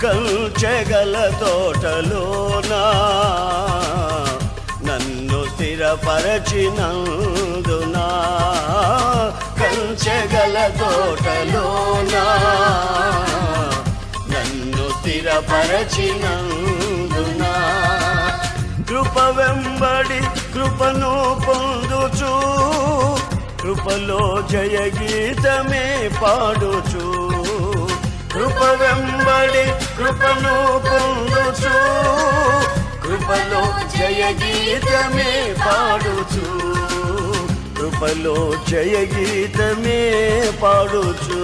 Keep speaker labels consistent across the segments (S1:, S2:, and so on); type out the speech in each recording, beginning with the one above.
S1: కంచెగల తోటలోనా నన్ను స్థిరపరచినందునా, కంచెగల తోటలోనా నన్ను స్థిరపరచినందునా, కృప వెంబడి కృపను పొందుచు, కృపలో జయ గీతమే పాడుచు, కృప వెంబడి కృపను పొందుచు, కృపలో జయ గీతమే పాడుచు, కృపలో జయ గీతమే పాడుచు.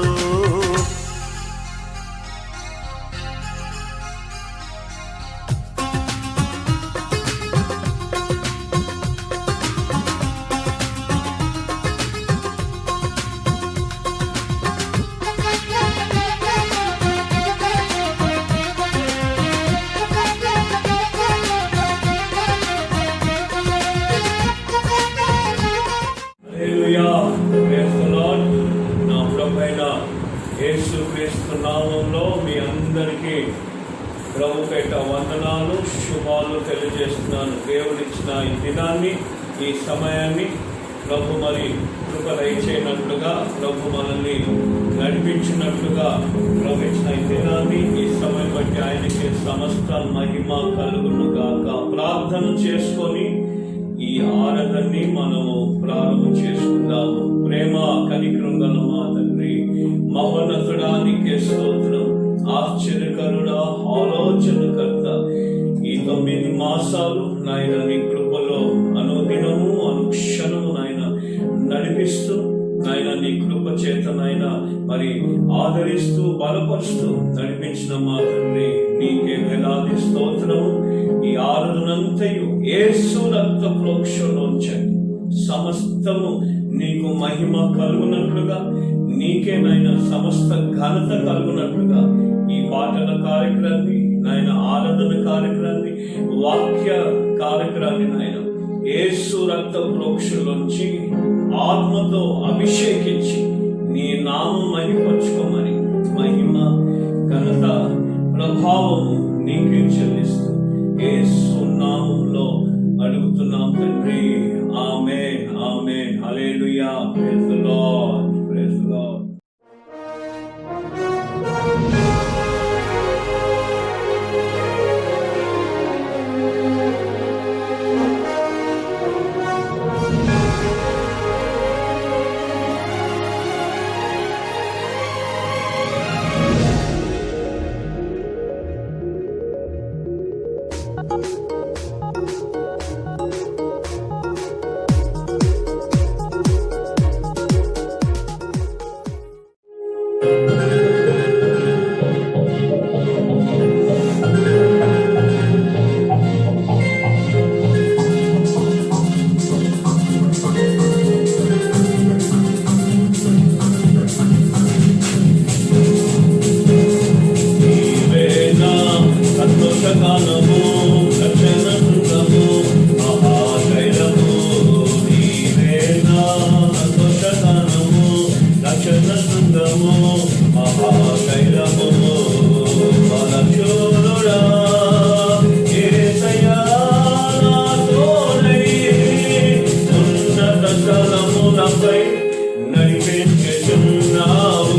S2: యేసుక్రీస్తు నామంలో మీ అందరికీ ప్రభుపేట వందనాలు, శుభాలు తెలియజేస్తున్నాను. దేవుడిచ్చిన ఈ దినాన్ని, ఈ సమయాన్ని ప్రభు మరి కృప దయచేయనట్లుగా, ప్రభు మనల్ని నడిపించినట్లుగా ప్రభు ఇచ్చిన ఈ దినాన్ని, ఈ సమయం బట్టి ఆయనకి సమస్త మహిమ కలుగును గాక. ప్రార్థన చేసుకొని ఈ ఆరాధనని మనము ప్రారంభం చేసుకుందాము. ప్రేమ కనికరం గల మా తండ్రి, మహోన్నతుడానికి స్తోత్రం, ఆశ్చర్యకరుడా, ఆలోచనకర్త, ఈ 9 మాసాలు నాయన నీ కృపలో అనుదినము అనుక్షణము నాయన నడిపిస్తూ, నాయన నీ కృప చేత నాయన మరి ఆదరిస్తూ బలపరుస్తూ నడిపించిన మా తండ్రి నీకే వేలాది స్తోత్రము. ఈ ఆరాధనంతయు యేసు రక్త ప్రోక్షలోంచి సమస్తము నీకు మహిమ కలుగునట్లుగా, నీకే నాయన సమస్త ఘనత కలుగునట్లుగా ఈ పాటల కార్యక్రమాన్ని నాయన, ఆరాధన కార్యక్రమాన్ని, వాక్య కార్యక్రమాన్ని నాయన యేసు రక్త ప్రోక్షలోంచి ఆత్మతో అభిషేకించి నీ నామం మహిమపరచుకోమని మహిమ ఘనత ప్రభావము నీకే చెల్లిస్తూ యేసు నామంలో అడుగుతున్నాం తండ్రి. ఆమేన్, ఆమేన్, హల్లెలూయా. Praise the Lord, praise the Lord.
S3: నడిపించుచున్నావు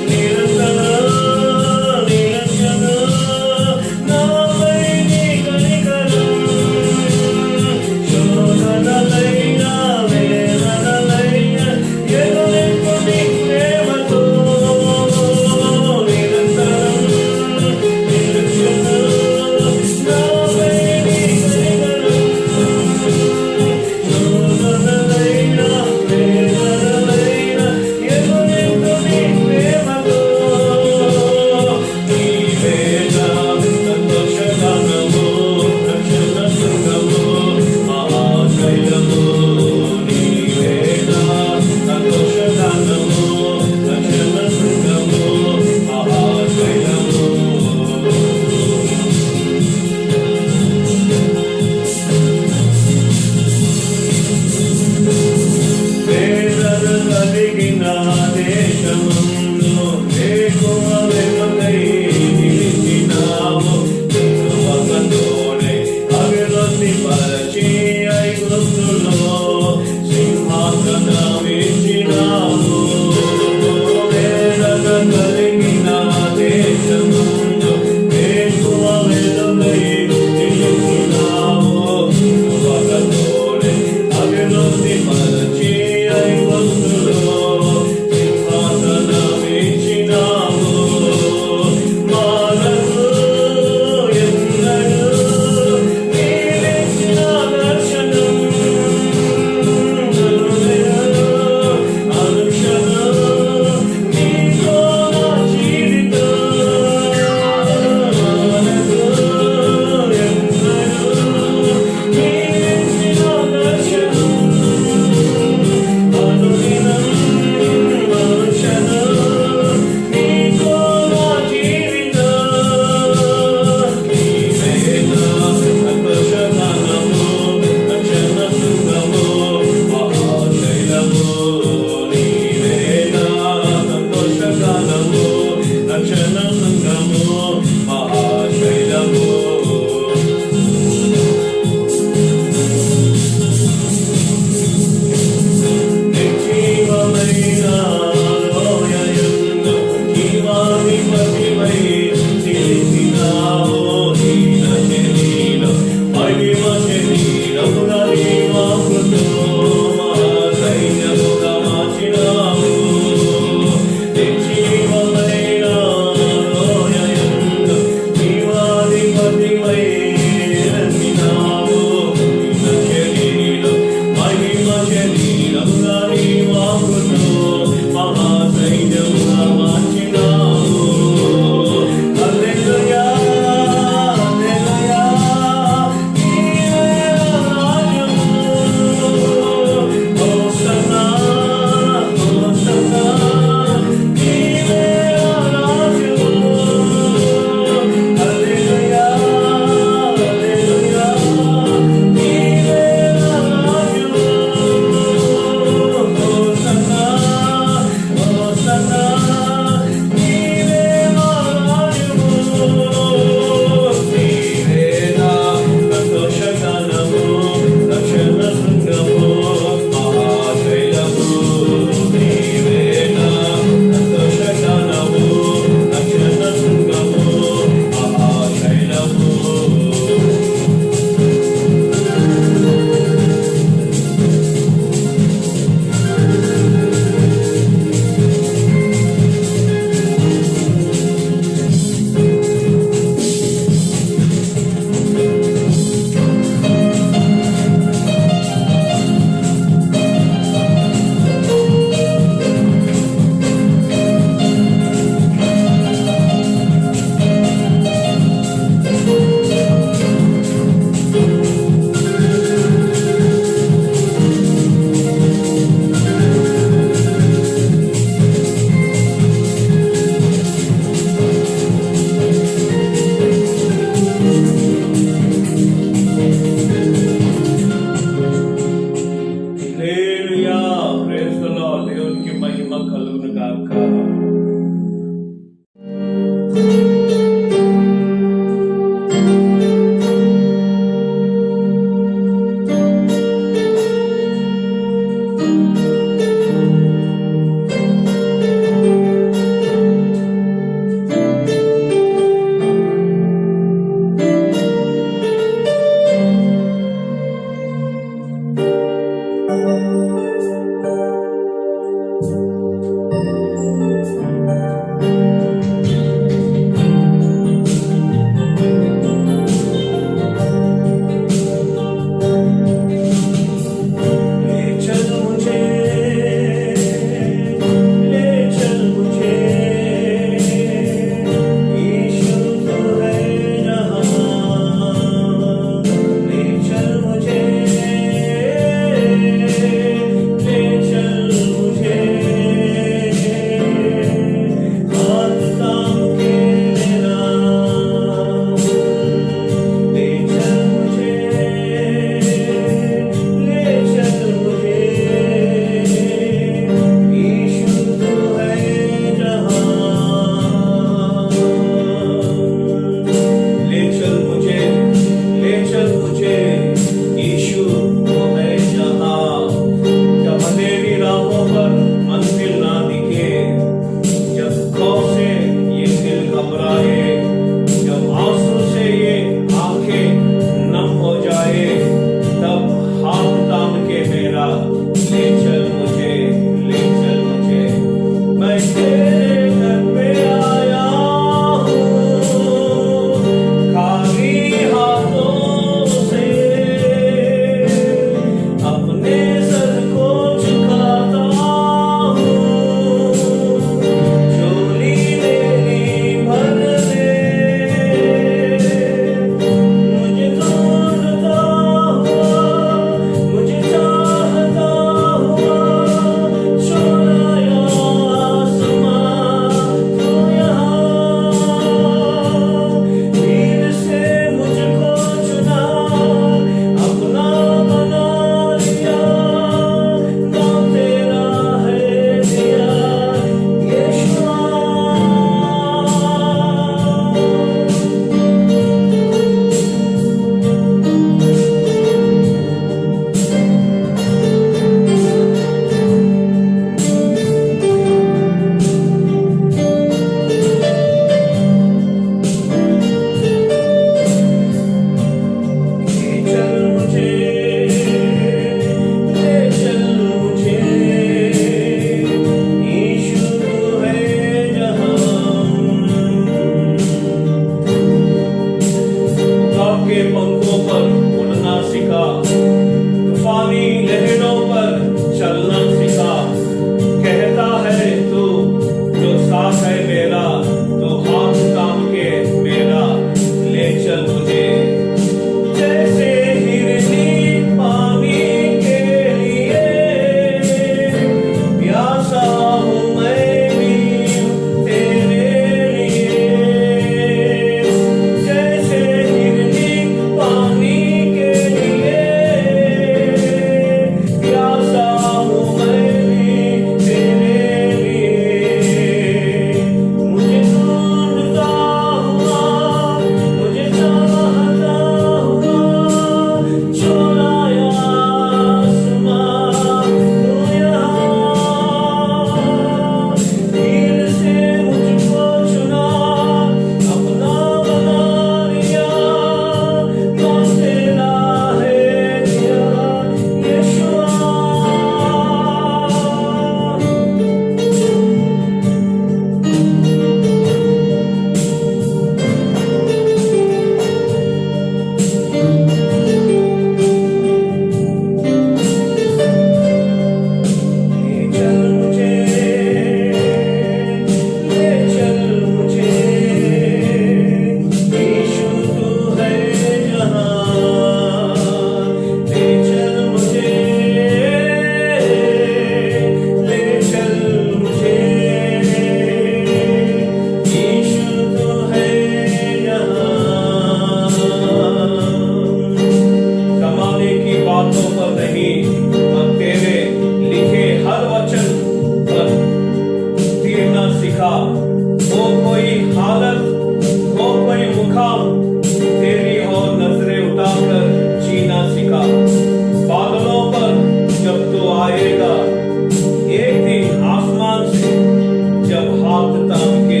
S2: शाम के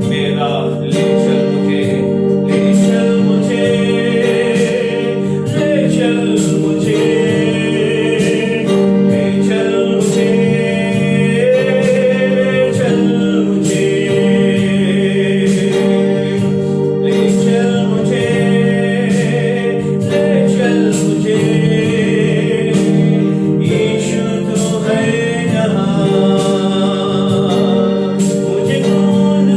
S2: मेरा ले चल मुझे, ले चल मुझे, ले चल मुझे, ले चल मुझे, ले चल मुझे, ले चल मुझे, ले चल मुझे, यीशु तो है यहाँ, मुझे कौन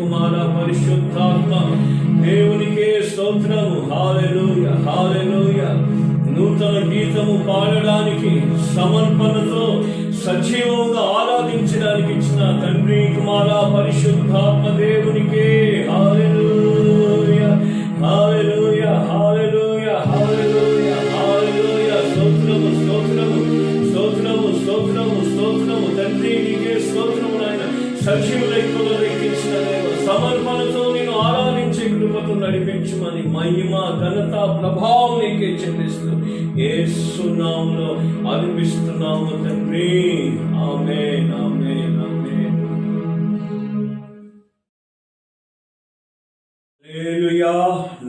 S2: కుమార పరిశుద్ధాత్మ దేవునికే స్తోత్రము. హల్లెలూయా, హల్లెలూయా. నూతన గీతము పాడడానికి సమర్పణతో సజీవంగా ఆరాధించడానికి ఇచ్చిన తండ్రి కుమార పరిశుద్ధాత్మ దేవునికే హల్లెలూయా, హల్లెలూయా, హల్లెలూయా, హల్లెలూయా, హల్లెలూయా. స్తోత్రము, స్తోత్రము, స్తోత్రము, స్తోత్రము, స్తోత్రము. తండ్రి నీకే స్తోత్రము నాయన. సజీవ లెక్కలో లెక్కించిన దేవ, సమర్పణతో నేను ఆరాధించే కృపతో నడిపించమని మహిమ ఘనత ప్రభావం నీకే చెల్లిస్తూ యేసు నామములో అర్పిస్తున్నాము తండ్రి. ఆమేన్, ఆమేన్, ఆమేన్. హల్లెలూయా.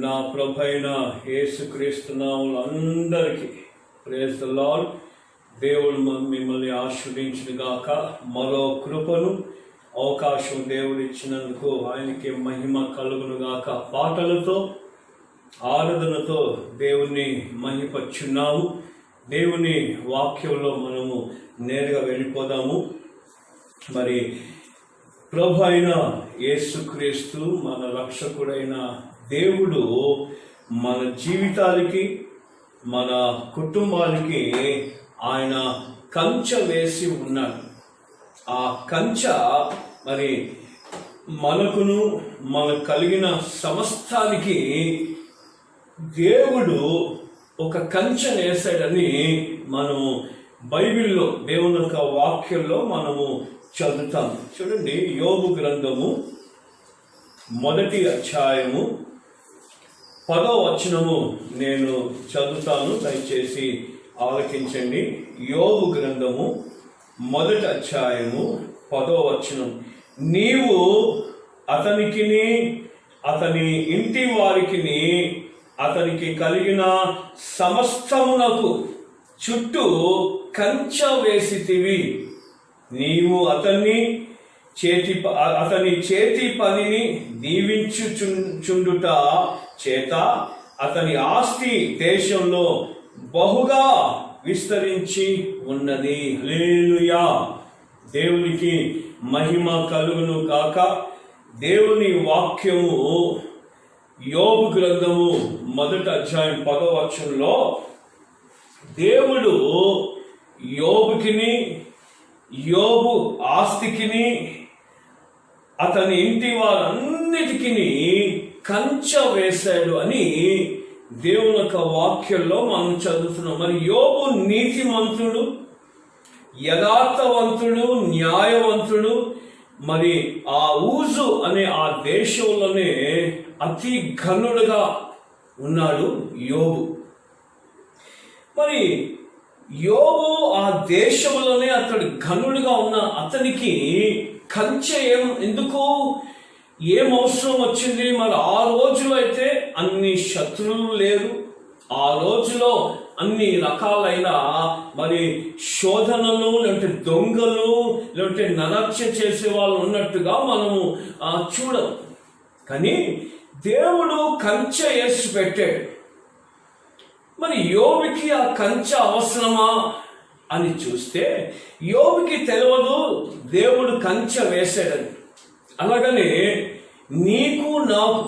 S2: నా ప్రభువైన యేసుక్రీస్తు నామములో అందరికీ ప్రైజ్ ది లార్డ్. దేవుడు మిమ్మల్ని ఆశీర్వదించును గాక. మరో కృపను అవకాశం దేవుడు ఇచ్చినందుకు ఆయనకి మహిమ కలుగును గాక. పాటలతో ఆరాధనతో దేవుణ్ణి మహిమపరుచున్నాము. దేవుని వాక్యంలో మనము నేరుగా వెళ్ళిపోదాము. మరి ప్రభు అయిన యేసుక్రీస్తు మన రక్షకుడైన దేవుడు మన జీవితాలకి మన కుటుంబాలకి ఆయన కంచె వేసి ఉన్నాడు. ఆ కంచె మరి మనకును మనకు కలిగిన సమస్తానికి దేవుడు ఒక కంచె వేసాడని మనము బైబిల్లో దేవుని యొక్క వాక్యంలో మనము చదువుతాం. చూడండి, యోబు గ్రంథము 1వ అధ్యాయము 10వ వచనము నేను చదువుతాను, దయచేసి ఆలకించండి. యోబు గ్రంథము 1వ అధ్యాయము 10వ వచనం. నీవు అతనికిని అతని ఇంటి వారికిని అతనికి కలిగిన సమస్తమునకు చుట్టూ కంచె వేసితివి. నీవు అతని చేతి పనిని దీవించుచుండుట చేత అతని ఆస్తి దేశంలో బహుగా విస్తరించి ఉన్నది. హల్లెలూయా. దేవునికి మహిమ కలుగును గాక. దేవుని వాక్యము యోబు గ్రంథము 1వ అధ్యాయం 10వ వచనంలో దేవుడు యోబుకిని యోబు ఆస్తికిని అతని ఇంటి వారన్నిటికీ కంచె వేశాడు అని దేవుని యొక్క వాక్యంలో మనం చదువుతున్నాం. మరి యోబు నీతిమంతుడు, యథార్థవంతుడు, న్యాయవంతుడు. మరి ఆ ఊజు అనే ఆ దేశంలోనే అతి ఘనుడుగా ఉన్నాడు యోబు. మరి యోబు ఆ దేశంలోనే అతడు ఘనుడుగా ఉన్న అతనికి కంచె ఎందుకు, ఏం అవసరం వచ్చింది? మరి ఆ రోజులో అయితే అన్ని శత్రువులు లేరు. ఆ రోజులో అన్ని రకాలైన మరి శోధనలు, లేదంటే దొంగలు, లేదంటే నరహత్య చేసే వాళ్ళు ఉన్నట్టుగా మనము చూడం. కానీ దేవుడు కంచె వేసి పెట్టాడు. మరి యోబుకి ఆ కంచె అవసరమా అని చూస్తే యోబుకి తెలియదు దేవుడు కంచె వేసాడని. అలాగనే నీకు నాకు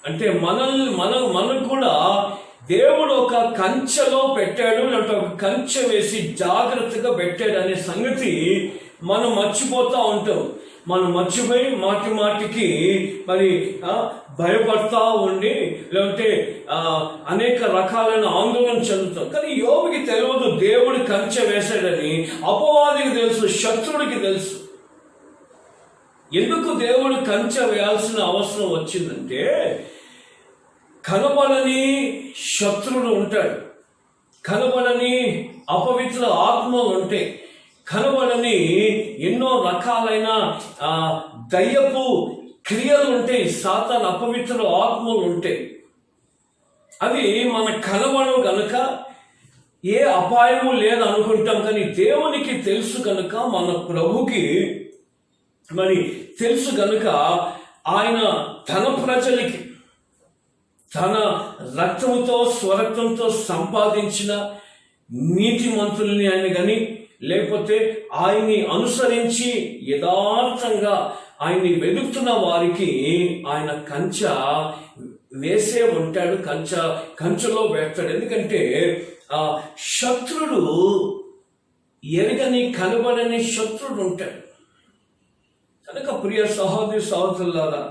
S2: అంటే మనకు కూడా దేవుడు ఒక కంచెలో పెట్టాడు, లేకపోతే ఒక కంచె వేసి జాగ్రత్తగా పెట్టాడు అనే సంగతి మనం మర్చిపోతూ ఉంటాం. మనం మర్చిపోయి మాటికి మరి భయపడతా ఉండి, లేకపోతే అనేక రకాలైన ఆందోళన చెందుతాం. కానీ యోబుకి తెలియదు దేవుడు కంచె వేశాడని. అపవాదికి తెలుసు, శత్రుడికి తెలుసు. ఎందుకు దేవుడు కంచె వేయాల్సిన అవసరం వచ్చిందంటే, కనబడని శత్రుడు ఉంటాడు, కనబడని అపవిత్ర ఆత్మలు ఉంటాయి, కనబడని ఎన్నో రకాలైన దయ్యపు క్రియలు ఉంటాయి, సాతాను అపవిత్ర ఆత్మలు ఉంటాయి. అవి మన కనబడవు గనుక ఏ అపాయము లేదు అనుకుంటాం. కానీ దేవునికి తెలుసు కనుక, మన ప్రభుకి మరి తెలుసు గనుక ఆయన తన ప్రజలకి తన రక్తముతో స్వరక్తంతో సంపాదించిన నీతిమంతుల్ని ఆయన కానీ, లేకపోతే ఆయన్ని అనుసరించి యథార్థంగా
S3: ఆయన్ని వెతుకుతున్న వారికి ఆయన వేసే ఉంటాడు, కంచెలో వేస్తాడు. ఎందుకంటే ఆ శత్రుడు ఎరగని కనబడని శత్రుడు ఉంటాడు. కనుక ప్రియ సహోదరి సహోదరులారా,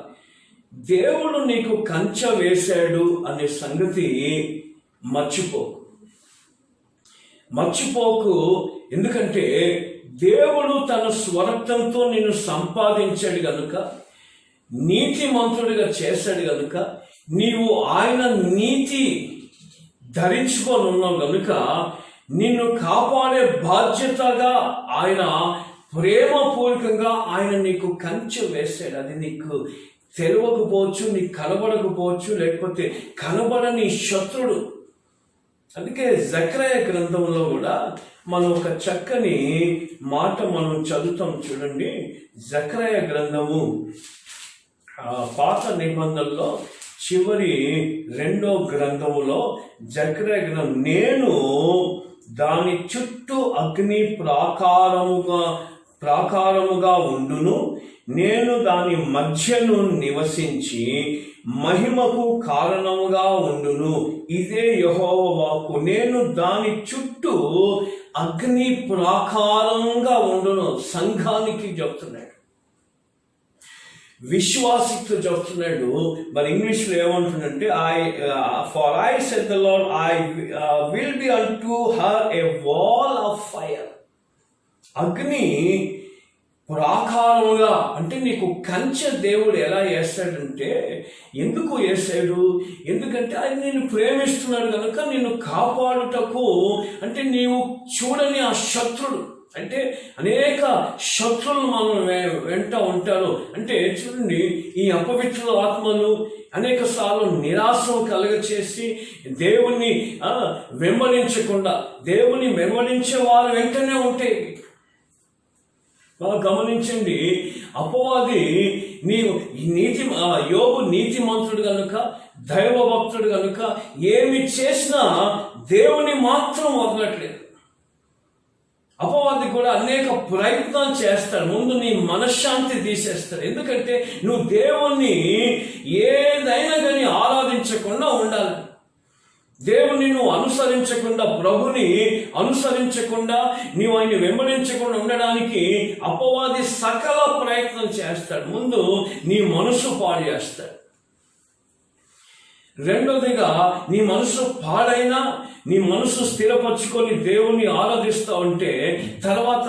S3: దేవుడు నీకు కంచె వేశాడు అనే సంగతి మర్చిపోకు. ఎందుకంటే దేవుడు తన స్వరక్తంతో నిన్ను సంపాదించాడు గనుక, నీతిమంతుడిగా చేశాడు గనుక, నీవు ఆయన నీతి ధరించుకొని ఉన్నావు గనుక నిన్ను కాపాడే బాధ్యతగా ఆయన ప్రేమపూర్వకంగా ఆయన నీకు కంచె వేశాడు. అది నీకు తెలియకపోవచ్చు, నీకు కనబడకపోవచ్చు, లేకపోతే కనబడని శత్రుడు. అందుకే జకర్యా గ్రంథంలో కూడా మనం ఒక చక్కని మాట మనం చదువుతాం చూడండి. జకర్యా గ్రంథము పాత నిబంధనలో చివరి 2వ గ్రంథములో జకర్యా గ్రంథం, నేను దాని చుట్టూ అగ్ని ప్రాకారముగా ఉండును, నేను దాని మధ్యను నివసించి మహిమకు కారణముగా ఉండును. ఇదే యెహోవా వాక్కు. నేను దాని చుట్టూ అగ్ని ప్రాకారంగా ఉండును. సంఘానికి చెప్తున్నాడు, విశ్వాసితో చెప్తున్నాడు. మరి ఇంగ్లీష్లో ఏమంటుందంటే, for I said the Lord, I will be unto her a wall of fire. అగ్ని ప్రాకారముగా అంటే నీకు కంచె దేవుడు ఎలా వేస్తాడంటే, ఎందుకు వేసాడు? ఎందుకంటే ఆయన నిన్ను ప్రేమిస్తున్నాడు కనుక నిన్ను కాపాడుటకు. అంటే నీవు చూడని ఆ శత్రుడు, అంటే అనేక శత్రువులు మనం వెంట ఉంటారు. అంటే చూడండి, ఈ అపవిత్ర ఆత్మలు అనేక సార్లు నిరాశం కలగచేసి దేవుణ్ణి వెంబడించకుండా, దేవుని వెంబడించే వారు వెంటనే ఉంటాయి. బాగా గమనించండి, అపవాది యోబు నీతిమంతుడు కనుక, దైవ భక్తుడు కనుక ఏమి చేసినా దేవుని మాత్రం వదలట్లేదు. అపవాది కూడా అనేక ప్రయత్నాలు చేస్తాడు. ముందు నీ మనశ్శాంతి తీసేస్తాడు. ఎందుకంటే నువ్వు దేవుణ్ణి ఏదైనా కానీ ఆరాధించకుండా ఉండాలి. దేవుని నువ్వు అనుసరించకుండా, ప్రభుని అనుసరించకుండా, నీవు ఆయన్ని వెంబడించకుండా ఉండడానికి అపవాది సకల ప్రయత్నం చేస్తాడు. ముందు నీ మనసు పాడు చేస్తాడు. రెండోదిగా, నీ మనసు పాడైనా నీ మనసు స్థిరపరచుకొని దేవుణ్ణి ఆరాధిస్తూ ఉంటే తర్వాత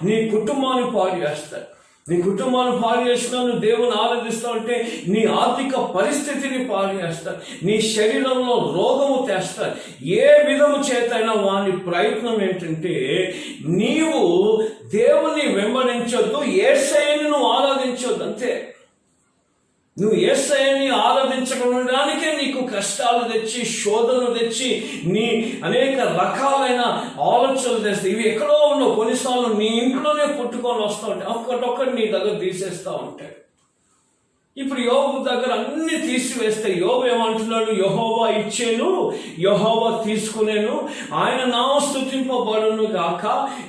S3: నీ కుటుంబాన్ని పాడు చేస్తాడు. నీ కుటుంబాన్ని పాడు చేసినా నువ్వు దేవుని ఆరాధిస్తూ ఉంటే నీ ఆర్థిక పరిస్థితిని పాడు చేస్తాడు. నీ శరీరంలో రోగము తెస్తాడు. ఏ విధము చేతైనా వాని ప్రయత్నం ఏంటంటే, నీవు దేవుని వెంబడించొద్దు, యేసయ్యను నువ్వు ఆరాధించొద్దు. అంతే. నువ్వు యేసయ్యని ఆరాధించకుండానికే నీకు కష్టాలు తెచ్చి, శోధనలు తెచ్చి, నీ అనేక రకాలైన ఆలోచనలు తెస్తాయి. ఇవి ఎక్కడో ఉండవు. కొన్నిసార్లు నీ ఇంట్లోనే పుట్టుకొని వస్తూ ఉంటాయి. ఒక్కటొక్కటి నీ దగ్గర తీసేస్తూ ఉంటాయి. ఇప్పుడు యోబు దగ్గర అన్ని తీసివేస్తే యోబు ఏమంటున్నాడు? యెహోవా ఇచ్చేను, యెహోవా తీసుకునేను, ఆయన నామం స్తుతింపబడును గాక.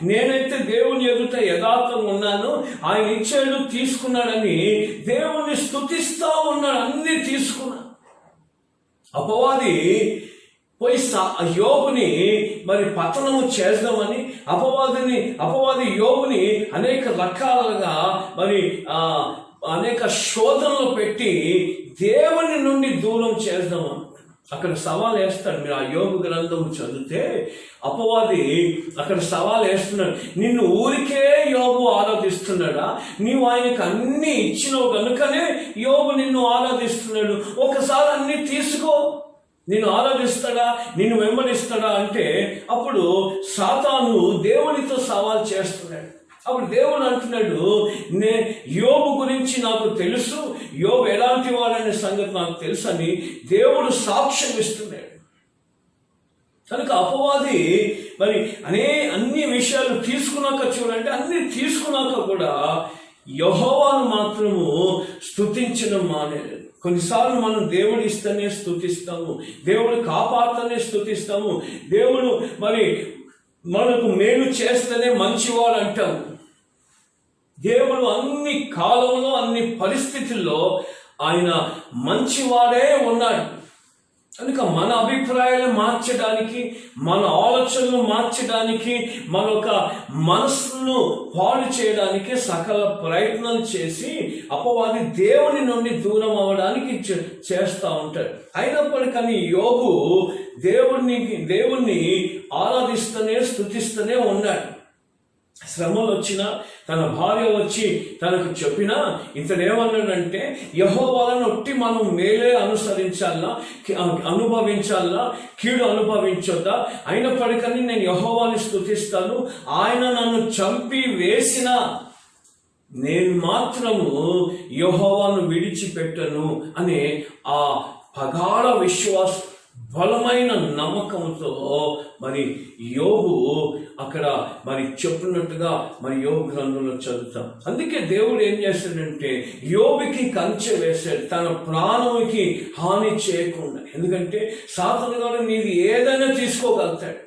S3: నేనైతే దేవుని ఎదుట యథార్థంగా ఉన్నాను, ఆయన ఇచ్చాడు, తీసుకున్నాడని దేవుని స్తుతిస్తా ఉన్నాడు. అన్ని తీసుకున్నాడు. అపవాది పోయి యోబుని మరి పతనము చేద్దామని అపవాది యోబుని అనేక రకాలుగా మరి అనేక శోధనలు పెట్టి దేవుని నుండి దూరం చేద్దాం. అక్కడ సవాల్ వేస్తాడు. మీరు ఆ యోబు గ్రంథం చదివితే అపవాది అక్కడ సవాల్ వేస్తున్నాడు. నిన్ను ఊరికే యోబు ఆరాధిస్తున్నాడా? నీవు ఆయనకు అన్ని ఇచ్చినావు కనుకనే యోబు నిన్ను ఆరాధిస్తున్నాడు. ఒకసారి అన్ని తీసుకో, నిన్ను ఆరాధిస్తాడా, నిన్ను వెంబడిస్తాడా అంటే అప్పుడు సాతాను దేవునితో సవాల్ చేస్తున్నాడు. అప్పుడు దేవుడు అంటున్నాడు, యోబు గురించి నాకు తెలుసు, యోబు ఎలాంటి వాడనే సంగతి నాకు తెలుసు అని దేవుడు సాక్ష్యం ఇస్తున్నాడు. కనుక అపవాది మరి అన్ని విషయాలు తీసుకున్నాక చూడండి, అన్ని తీసుకున్నాక కూడా యెహోవాను మాత్రము స్తుతించడం మానేలేదు. కొన్నిసార్లు మనం దేవుడు ఇస్తేనే స్తుతిస్తాము, దేవుడు కాపాడుతూనే స్తుతిస్తాము, దేవుడు మరి మనకు మేలు చేస్తేనే మంచివాడు అంటాము. దేవుడు అన్ని కాలంలో అన్ని పరిస్థితుల్లో ఆయన మంచివాడే ఉన్నాడు. కనుక మన అభిప్రాయాలు మార్చడానికి, మన ఆలోచనలు మార్చడానికి, మన ఒక మనస్సును పాడు చేయడానికి సకల ప్రయత్నాలు చేసి అపవాది దేవుని నుండి దూరం అవ్వడానికి చేస్తూ ఉంటాడు. అయినప్పటికీ యోబు దేవుణ్ణి ఆరాధిస్తూనే స్తుతిస్తూనే ఉన్నాడు. శ్రమలు వచ్చినా, తన భార్య వచ్చి తనకు చెప్పినా ఇతడేమన్నాడంటే, యెహోవాను ఒట్టి మనం మేలే అనుభవించాలా, కీడు అనుభవించొద్దా? అయినప్పటికీ నేను యెహోవాని స్తుతిస్తాను, ఆయన నన్ను చంపి వేసినా నేను మాత్రము యెహోవాను విడిచిపెట్టను అనే ఆ ప్రగాఢ విశ్వాసం, బలమైన నమ్మకంతో మరి యోబు అక్కడ మరి చెప్పినట్టుగా మరి యోబు గ్రంథంలో చదువుతాం. అందుకే దేవుడు ఏం చేస్తాడంటే యోబుకి కంచె వేశాడు, తన ప్రాణంకి హాని చేయకుండా. ఎందుకంటే సాతాను గారు నీది ఏదైనా తీసుకోగలుగుతాడు,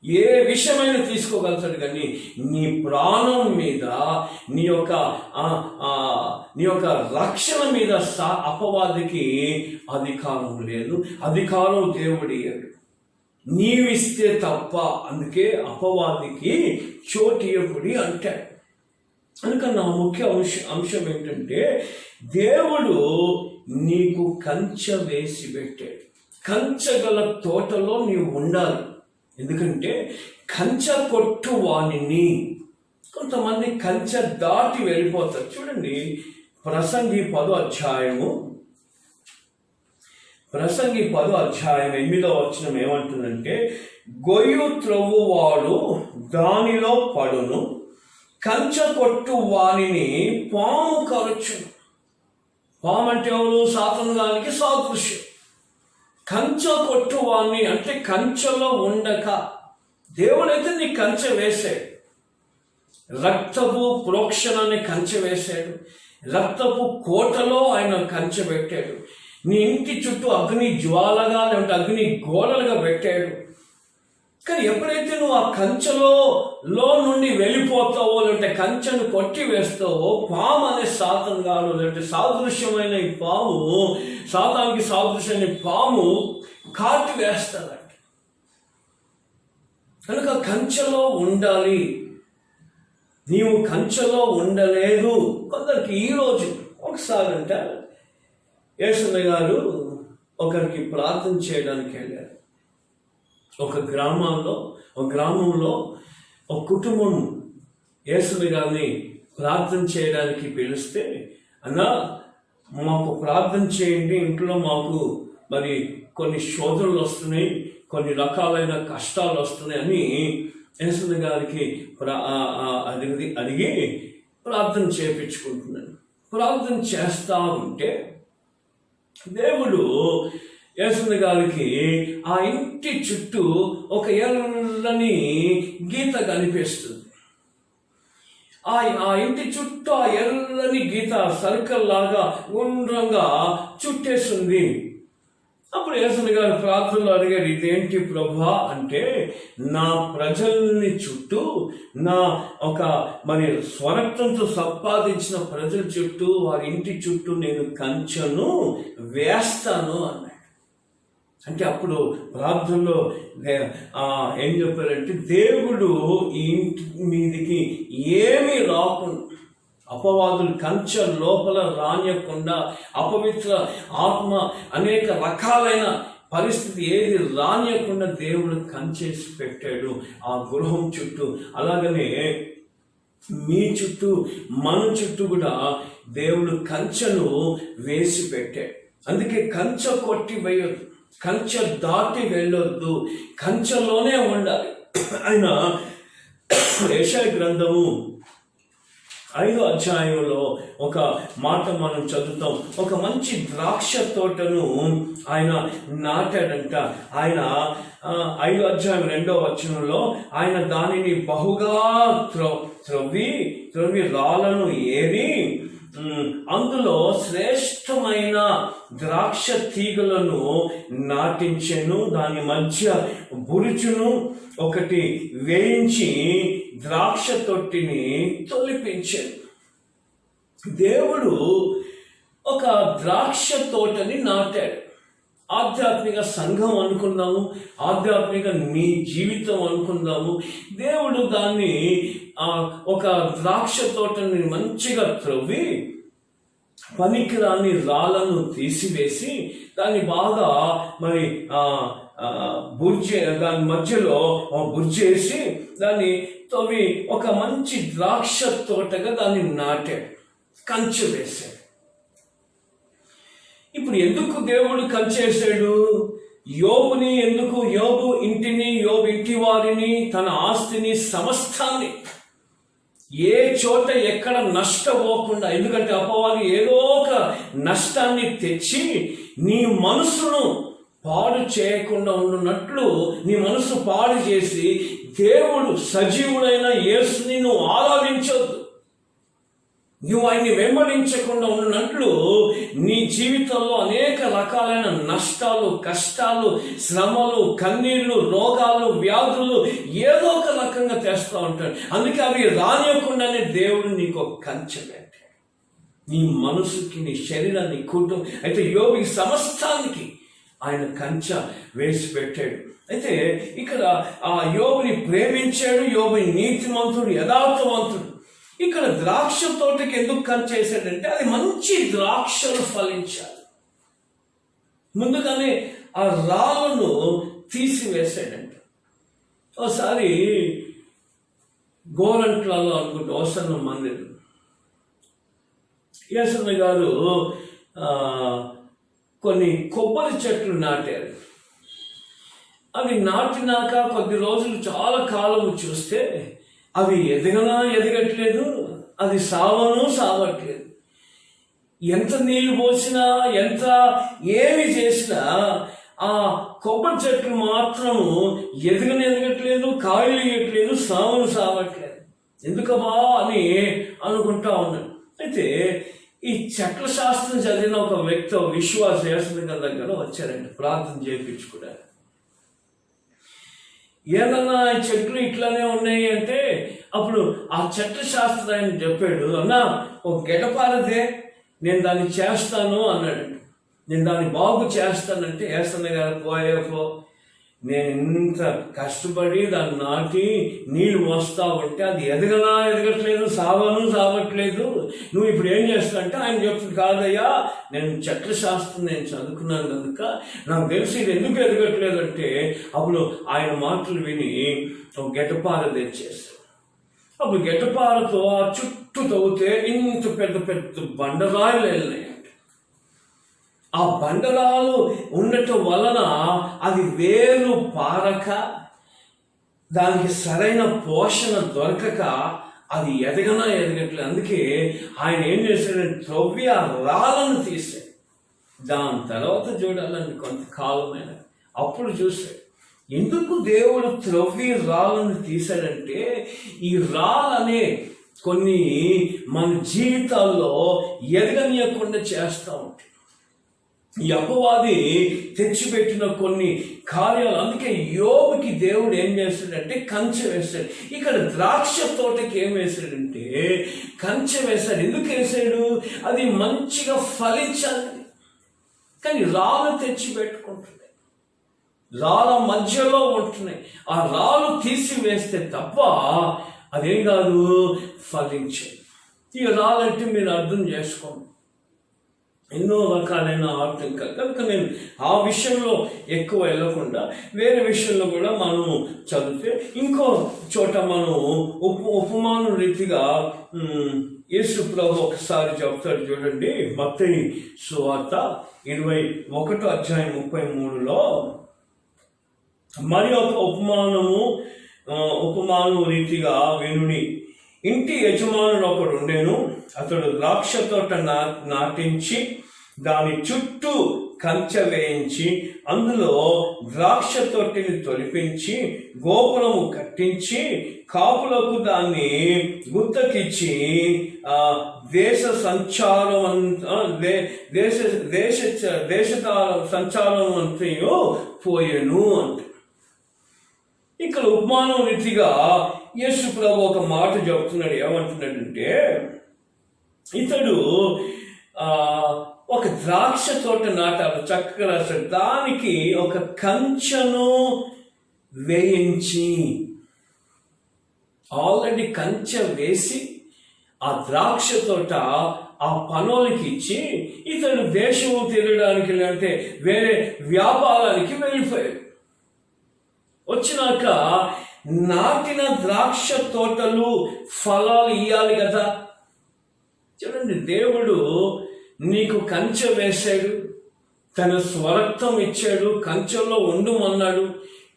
S3: ఏ విషయమైనా తీసుకోగలుగుతాడు, కానీ నీ ప్రాణం మీద, నీ యొక్క రక్షణ మీద అపవాదికి అధికారం లేదు. అధికారం దేవుడు ఇయ్యాడు, నీవిస్తే తప్ప. అందుకే అపవాదికి చోటు ఇవ్వకుడి అంటాడు. కనుక నా ముఖ్య అంశం ఏంటంటే, దేవుడు నీకు కంచె వేసి పెట్టాడు. కంచెగల తోటలో నీవు ఉండాలి. ఎందుకంటే కంచె కొట్టు వాణిని, కొంతమంది కంచె దాటి వెళ్ళిపోతారు. చూడండి, ప్రసంగి 10వ అధ్యాయము 8వ వచనం ఏమంటుందంటే, గొయ్యి త్రవ్వువాడు దానిలో పడును, కంచె కొట్టు వాణిని పాము కరచును. పాము అంటే ఎవరు? సాతాను గానికి సాదృశ్యం. కంచె కొట్టు వాణ్ణి అంటే కంచెలో ఉండక, దేవుడైతే నీ కంచె వేశాడు. రక్తపు ప్రోక్షణ అనే కంచె వేశాడు, రక్తపు కోటలో ఆయన కంచె పెట్టాడు. నీ ఇంటి చుట్టూ అగ్ని జ్వాలగా లేదంటే అగ్ని గోడలుగా పెట్టాడు. కానీ ఎప్పుడైతే నువ్వు ఆ కంచెలో నుండి వెళ్ళిపోతావో, లేదంటే కంచెను కొట్టి వేస్తావో, పాము అనే సాతాను గాను లేదంటే సాదృశ్యమైన ఈ పాము, సాతానికి సాదృశ్యమైన పాము కాటి వేస్తాడంట. కనుక కంచెలో ఉండాలి. నీవు కంచెలో ఉండలేదు. కొందరికి ఈరోజు ఒకసారి అంట యేసయ్య గారు ఒకరికి ప్రార్థన చేయడానికి వెళ్ళారు. ఒక గ్రామంలో ఒక కుటుంబం యేసయ్య గారిని ప్రార్థన చేయడానికి పిలిస్తే, అన్నా మాకు ప్రార్థన చేయండి, ఇంట్లో మాకు మరి కొన్ని శోధనలు వస్తున్నాయి, కొన్ని రకాలైన కష్టాలు వస్తున్నాయి అని యేసయ్య గారికి అడిగి ప్రార్థన చేయించుకుంటున్నాను. ప్రార్థన చేస్తా ఉంటే దేవుడు యేసయ్య గారికి ఆ ఇంటి చుట్టూ ఒక ఎర్రని గీత కనిపిస్తుంది. ఆ ఇంటి చుట్టూ ఆ ఎర్రని గీత సర్కిల్ లాగా గుండ్రంగా చుట్టేస్తుంది. అప్పుడు యేసయ్య గారు ప్రార్థనలో అడిగాడు, ఇదేంటి ప్రభా అంటే, నా ప్రజల్ని చుట్టూ, నా ఒక మరి స్వరక్తంతో సంపాదించిన ప్రజల చుట్టూ, వారి ఇంటి చుట్టూ నేను కంచెను వేస్తాను అన్నాడు. అంటే అప్పుడు ప్రార్థనలో ఏం చెప్పారంటే, దేవుడు ఈ ఇంటి మీదికి ఏమీ రాకుండా, అపవాదులు కంచె లోపల రానియకుండా, అపవిత్ర ఆత్మ అనేక రకాలైన పరిస్థితి ఏది రానియకుండా దేవుడు కంచేసి పెట్టాడు ఆ గృహం చుట్టూ. అలాగనే మీ చుట్టూ, మన చుట్టూ కూడా దేవుడు కంచెను వేసి పెట్టాడు. అందుకే కంచె కొట్టి వేయొద్దు, కంచె దాటి వెళ్ళొద్దు, కంచెలోనే ఉండాలి. ఆయన యెషయా గ్రంథము 5వ అధ్యాయంలో ఒక మాట మనం చదువుతాం. ఒక మంచి ద్రాక్ష తోటను ఆయన నాటాడంట. ఆయన 5వ అధ్యాయం 2వ వచనంలో ఆయన దానిని బహుగా త్రవ్వి రాళ్ళను ఏరి అందులో శ్రేష్టమైన ద్రాక్ష తీగలను నాటించెను. దాని మధ్య బురుజును ఒకటి వేయించి ద్రాక్ష తొట్టిని తొలిపించాడు. దేవుడు ఒక ద్రాక్ష తోటని నాటాడు. ఆధ్యాత్మిక సంఘం అనుకుందాము, ఆధ్యాత్మిక నీ జీవితం అనుకుందాము. దేవుడు దాన్ని ఒక ద్రాక్ష తోటని మంచిగా త్రవ్వి పనికిరాని రాళ్ళను తీసివేసి దాన్ని బాగా మరి దాని మధ్యలో బుర్జేసి దాన్ని తవ్వి ఒక మంచి ద్రాక్ష తోటగా దాన్ని నాటాడు, కంచె వేశాడు. ఇప్పుడు ఎందుకు దేవుడు కంచేశాడు? యోబుని ఎందుకు, యోబు ఇంటిని, యోబు ఇంటి వారిని, తన ఆస్తిని, సమస్తాన్ని ఏ చోట ఎక్కడ నష్టపోకుండా, ఎందుకంటే అపవాది ఏదో ఒక నష్టాన్ని తెచ్చి నీ మనసును పాడు చేయకుండా ఉన్నట్లు నీ మనసు పాడు చేసి దేవుడు సజీవుడైన యేసుని నువ్వు ఆరాధించొద్దు, నువ్వు ఆయన్ని వెంబడించకుండా ఉన్నట్లు నీ జీవితంలో అనేక రకాలైన నష్టాలు, కష్టాలు, శ్రమలు, కన్నీళ్లు, రోగాలు, వ్యాధులు ఏదో ఒక రకంగా తెస్తూ ఉంటాడు. అందుకే అవి రానియకుండానే దేవుడు నీకు ఒక కంచె పెట్టాడు, నీ మనసుకి, నీ శరీరాన్ని, కుటుంబం. అయితే యోబుకి సమస్తానికి ఆయన కంచె వేసి పెట్టాడు. అయితే ఇక్కడ ఆ యోబుని ప్రేమించాడు, యోబుని నీతిమంతుడు, యథార్థవంతుడు. ఇక్కడ ద్రాక్ష తోటకి ఎందుకు కంచేసాడంటే అది మంచి ద్రాక్షలు ఫలించాలి. ముందుగానే ఆ రాళ్ళను తీసివేశాడంట. ఒకసారి గోరంట్లలో అనుకుంటే ఓసన్న మందిరం యేసన్న గారు కొన్ని కొబ్బరి చెట్లు నాటారు. అవి నాటినాక కొద్ది రోజులు చాలా కాలం చూస్తే అవి ఎదగట్లేదు, అది సావట్లేదు. ఎంత నీళ్లు పోసినా, ఎంత ఏమి చేసినా ఆ కొబ్బరి చెట్లు మాత్రము ఎదగట్లేదు, కాయలు ఇవ్వట్లేదు, సావట్లేదు. ఎందుకబా అని అనుకుంటా ఉన్నాను. అయితే ఈ చెట్ల శాస్త్రం చదివిన ఒక వ్యక్తి, విశ్వాస యేసన్న దగ్గర వచ్చారండి ప్రార్థన చేయించుకున్నారు. ఏదన్నా చెట్లు ఇట్లానే ఉన్నాయి అంటే అప్పుడు ఆ చెట్ల శాస్త్రం ఆయన చెప్పాడు, అన్నా ఒక గెటపారదే నేను దాన్ని చేస్తాను అన్నాడు. నేను దాన్ని బాగు చేస్తానంటే యేసన్న గారు పోయేపో, నేను ఇంత కష్టపడి దాన్ని నాటి నీళ్ళు మోస్తా ఉంటే అది ఎదగట్లేదు, సావట్లేదు. నువ్వు ఇప్పుడు ఏం చేస్తావంటే ఆయన చెప్తుంది, కాదయ్యా నేను చెట్ల శాస్త్రం నేను చదువుకున్నాను కనుక నాకు తెలిసి ఇది ఎందుకు ఎదగట్లేదు అంటే అప్పుడు ఆయన మాటలు విని ఒక గెటపార తెచ్చేస్తాడు. అప్పుడు గెటపారతో ఆ చుట్టూ తవ్వితే ఇంత పెద్ద పెద్ద బండరాయిలు వెళ్ళినాయి. ఆ బండరాలు ఉండటం వలన అది వేరు పారక, దానికి సరైన పోషణ దొరకక అది ఎదగట్లేదు. అందుకే ఆయన ఏం చేశాడంటే త్రవ్వి ఆ రాళ్ళను తీసాడు. దాని తర్వాత చూడాలని కొంతకాలమైన అప్పుడు చూశాడు ఎందుకు దేవుడు త్రవ్వి రాళ్ళను తీశాడంటే ఈ రాళ్ళనే కొన్ని మన జీవితాల్లో ఎదగనీయకుండా చేస్తూ ఉంటాయి. ఈ అపవాది తెచ్చిపెట్టిన కొన్ని కార్యాలు. అందుకే యోబుకి దేవుడు ఏం చేస్తాడంటే కంచె వేస్తాడు. ఇక్కడ ద్రాక్ష తోటకి ఏం వేసాడంటే కంచె వేశాడు. ఎందుకు వేసాడు? అది మంచిగా ఫలించాలి. కానీ రాళ్ళు తెచ్చి పెట్టుకుంటున్నాయి, రాళ్ళ మధ్యలో ఉంటున్నాయి. ఆ రాళ్ళు తీసి వేస్తే తప్ప అదేం కాదు, ఫలించేది. ఈ రాళ్ళంటే మీరు అర్థం చేసుకోండి, ఎన్నో రకాలైన ఆటంకాలు. కనుక నేను ఆ విషయంలో ఎక్కువ వెళ్ళకుండా వేరే విషయంలో కూడా మనము చదివితే ఇంకో చోట మనం ఉపమాన రీతిగా యేసు ప్రభు ఒకసారి చెప్తాడు చూడండి. మత్తయి సువార్త 21:33 మరి ఒక ఉపమానం రీతిగా వినుడి. ఇంటి యజమానుడు ఒకడు ఉండేను. అతడు ద్రాక్ష తోట నాటించి దాని చుట్టూ కంచె వేయించి అందులో ద్రాక్ష తొట్టిని తొలిపించి గోపురము కట్టించి కాపులకు దాన్ని గుత్తకిచ్చి దేశ సంచారం అంతయో పోయేను అంటే ఇక్కడ ఉపమానం రీతిగా యేసు ప్రభు ఒక మాట చెప్తున్నాడు. ఏమంటున్నాడంటే, ఇతడు ఒక ద్రాక్ష తోట నాటాడు, చక్కగా రాశాడు. దానికి ఒక కంచెను వేయించి, ఆల్రెడీ కంచె వేసి ఆ ద్రాక్ష తోట ఆ పనులకి ఇచ్చి ఇతడు దేశము తిరగడానికి అంటే వేరే వ్యాపారానికి వెళ్ళిపోయాడు. వచ్చినాక నాటిన ద్రాక్ష తోటలు ఫలాలు ఇయ్యాలి కదా. చూడండి, దేవుడు నీకు కంచె వేశాడు, తన స్వరక్తం ఇచ్చాడు, కంచెలో ఉండమన్నాడు.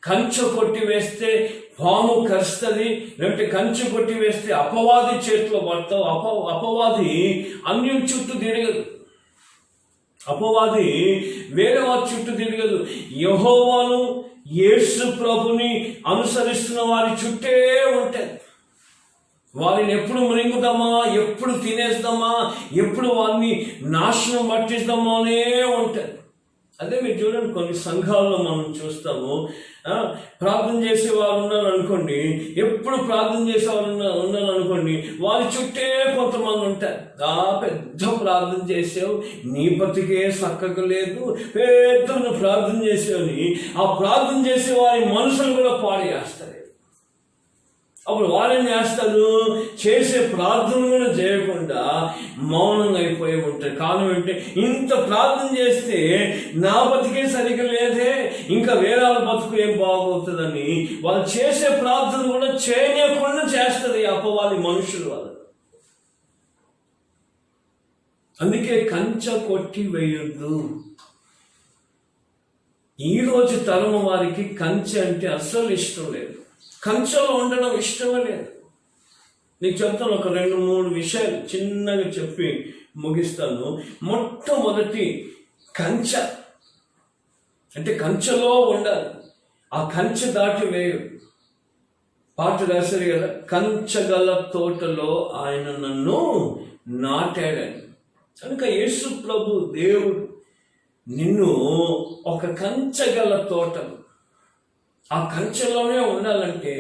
S3: కంచె కొట్టి వేస్తే పాము కరుస్తుంది, లేదంటే కంచె కొట్టి వేస్తే అపవాది చేతిలో పడతావు. అపవాది అన్యుల చుట్టూ తిరగదు, అపవాది వేరే వారి చుట్టూ తిరగదు. యెహోవాను యేసు ప్రభుని అనుసరిస్తున్న వారి చుట్టే ఉంటాయి. వారిని ఎప్పుడు మృంగుదామా, ఎప్పుడు తినేస్తామా, ఎప్పుడు వారిని నాశనం పట్టిస్తామా అనే ఉంటుంది. అదే మీరు చూడండి, కొన్ని సంఘాల్లో మనం చూస్తాము, ప్రార్థన చేసే వారు ఉన్నారు అనుకోండి, ఎప్పుడు ప్రార్థన చేసే వారు ఉన్నారు అనుకోండి, వారి చుట్టే కొంతమంది ఉంటారు. పెద్ద ప్రార్థన చేసావు, నీ బతికే చక్కగా లేదు, పెద్ద ప్రార్థన చేసావని ఆ ప్రార్థన చేసే వారి మనసులు కూడా పాడు చేస్తారు. అప్పుడు వారేం చేస్తారు, చేసే ప్రార్థన కూడా చేయకుండా మౌనంగా అయిపోయి ఉంటారు. కారణం ఏంటంటే, ఇంత ప్రార్థన చేస్తే నా బతికే సరిగ్గా లేదే, ఇంకా వేరే వాళ్ళ బతుకు ఏం బాగవుతుందని వాళ్ళు చేసే ప్రార్థన కూడా చేయకుండా చేస్తుంది అపవాది మనుషులు వాళ్ళు. అందుకే కంచె కొట్టి వేయొద్దు. ఈరోజు తరం వారికి కంచె అంటే అస్సలు ఇష్టం లేదు, కంచెలో ఉండడం ఇష్టమే లేదు. నీకు చెప్తాను, ఒక 2-3 విషయాలు చిన్నగా చెప్పి ముగిస్తాను. మొట్టమొదటి, కంచె అంటే కంచెలో ఉండాలి, ఆ కంచె దాటి వేయు. పాట రాశారు కదా, కంచెగల తోటలో ఆయన నన్ను నాటాడని. కనుక యేసు ప్రభు దేవుడు నిన్ను ఒక కంచెగల తోటలో, ఆ కంచెలోనే ఉండాలంటే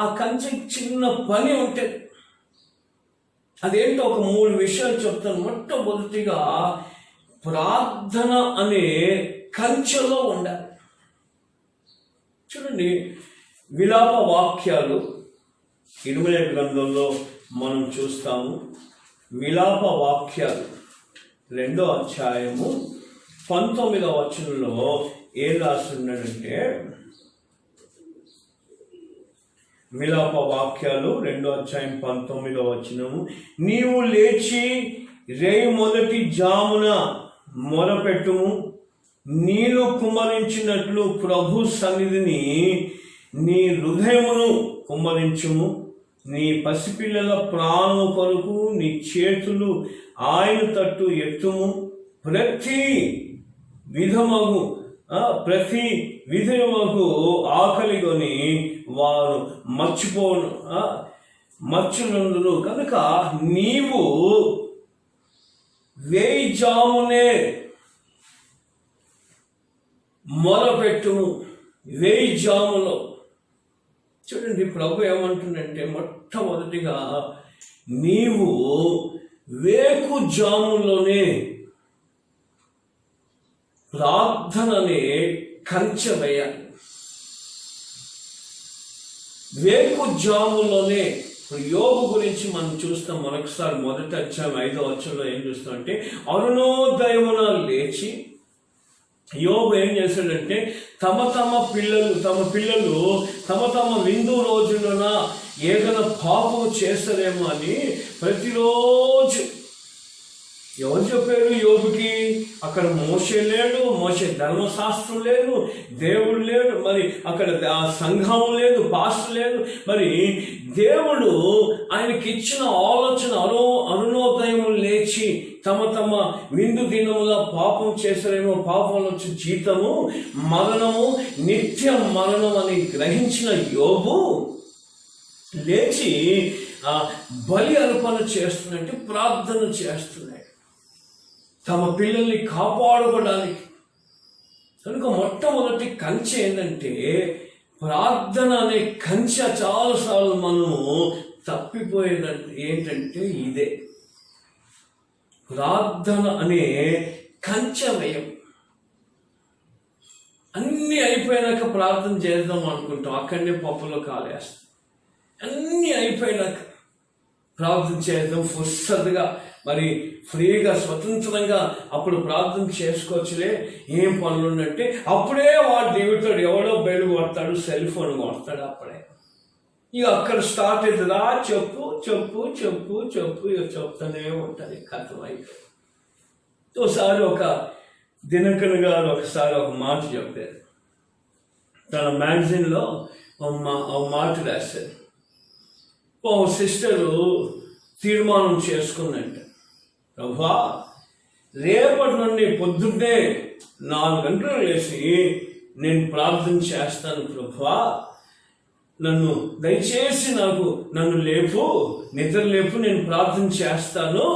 S3: ఆ కంచె చిన్న పని ఉంటుంది. అదేంటో ఒక 3 విషయాలు చెప్తాను. మొట్టమొదటిగా, ప్రార్థన అనే కంచెలో ఉండాలి. చూడండి, విలాప వాక్యాలు 20వ గ్రంథంలో మనం చూస్తాము. విలాప వాక్యాలు 2వ అధ్యాయము 19వ వచనంలో ఏం రాస్తున్నాడంటే, విలాప వాక్యాలు 2వ అధ్యాయం 19వ వచనము, నీవు లేచి రేయి మొదటి జామున మొరపెట్టుము, నీరు కుమ్మరించినట్లు ప్రభు సన్నిధిని నీ హృదయమును కుమ్మరించుము, నీ పసిపిల్లల ప్రాణము కొరకు నీ చేతులు ఆయన తట్టు ఎత్తుము, ప్రతి విధమగు ఆకలిగొని వారు మర్చునందురు. కనుక నీవు వేయి జామునే మొరపెట్టుము. వేయి జాములో చూడండి, ప్రభు ఏమంటుందంటే, మొట్టమొదటిగా నీవు వేకు జాములోనే ప్రార్థననే కంచె వేయాలి. వేకు జాములోనే. ఇప్పుడు యోబు గురించి మనం చూస్తాం. మరొకసారి 1వ అధ్యాయం 5వ వచనంలో ఏం చూస్తాం అంటే, అరుణోదయమున లేచి యోబు ఏం చేశాడంటే, తమ పిల్లలు తమ విందు రోజున ఏదైనా పాపం చేస్తారేమో అని ప్రతిరోజు, ఎవరు చెప్పారు యోబుకి? అక్కడ మోషే లేడు, మోషే ధర్మశాస్త్రం లేదు, దేవుడు లేడు, మరి అక్కడ సంఘం లేదు, పాస్టర్ లేదు. మరి దేవుడు ఆయనకి ఇచ్చిన ఆలోచన, అరుణోదయం లేచి తమ విందు దినముల పాపం చేస్తారేమో, పాపంలో వచ్చే జీతము మరణము, నిత్య మరణం అని గ్రహించిన యోబు లేచి బలి అర్పణ చేస్తున్నట్టు ప్రార్థన చేస్తున్నాడు, తమ పిల్లల్ని కాపాడుకోవడానికి. కనుక మొట్టమొదటి కంచె ఏంటంటే ప్రార్థన అనే కంచె చాలాసార్లు మనము తప్పిపోయేదంటే ఏంటంటే ఇదే. ప్రార్థన అనే కంచె వ్యయం. అన్నీ అయిపోయినాక ప్రార్థన చేద్దాం అనుకుంటాం, అక్కడనే పప్పులో కాలేస్తాం. అన్నీ అయిపోయినాక ప్రార్థన చేద్దాం, ఫుర్సత్తుగా మరి ఫ్రీగా స్వతంత్రంగా అప్పుడు ప్రార్థన చేసుకోవచ్చులే, ఏం పనులు ఉన్నట్టే. అప్పుడే వాడు దిగుతాడు, ఎవడో బయలు కొడతాడు, సెల్ ఫోన్ కొడతాడు. అప్పుడే ఇక అక్కడ స్టార్ట్ అవుతుందా, చెప్పు చెప్పు చెప్పు చెప్పు, ఇక చెప్తానే ఉంటుంది. కథం అయిపోయింది. ఒకసారి ఒక దినకర్ గారు ఒకసారి ఒక మాట చెప్పారు. తన మ్యాగజైన్లో ఒక మాట రాశారు. ఓ సిస్టరు తీర్మానం చేసుకుందంట, ప్రభా రేపటి నుండి పొద్దున్నే 4 గంటలు లేచి నేను ప్రార్థన చేస్తాను ప్రభా, నన్ను దయచేసి నన్ను లేపు, నిద్ర లేపు, నేను ప్రార్థన చేస్తాను.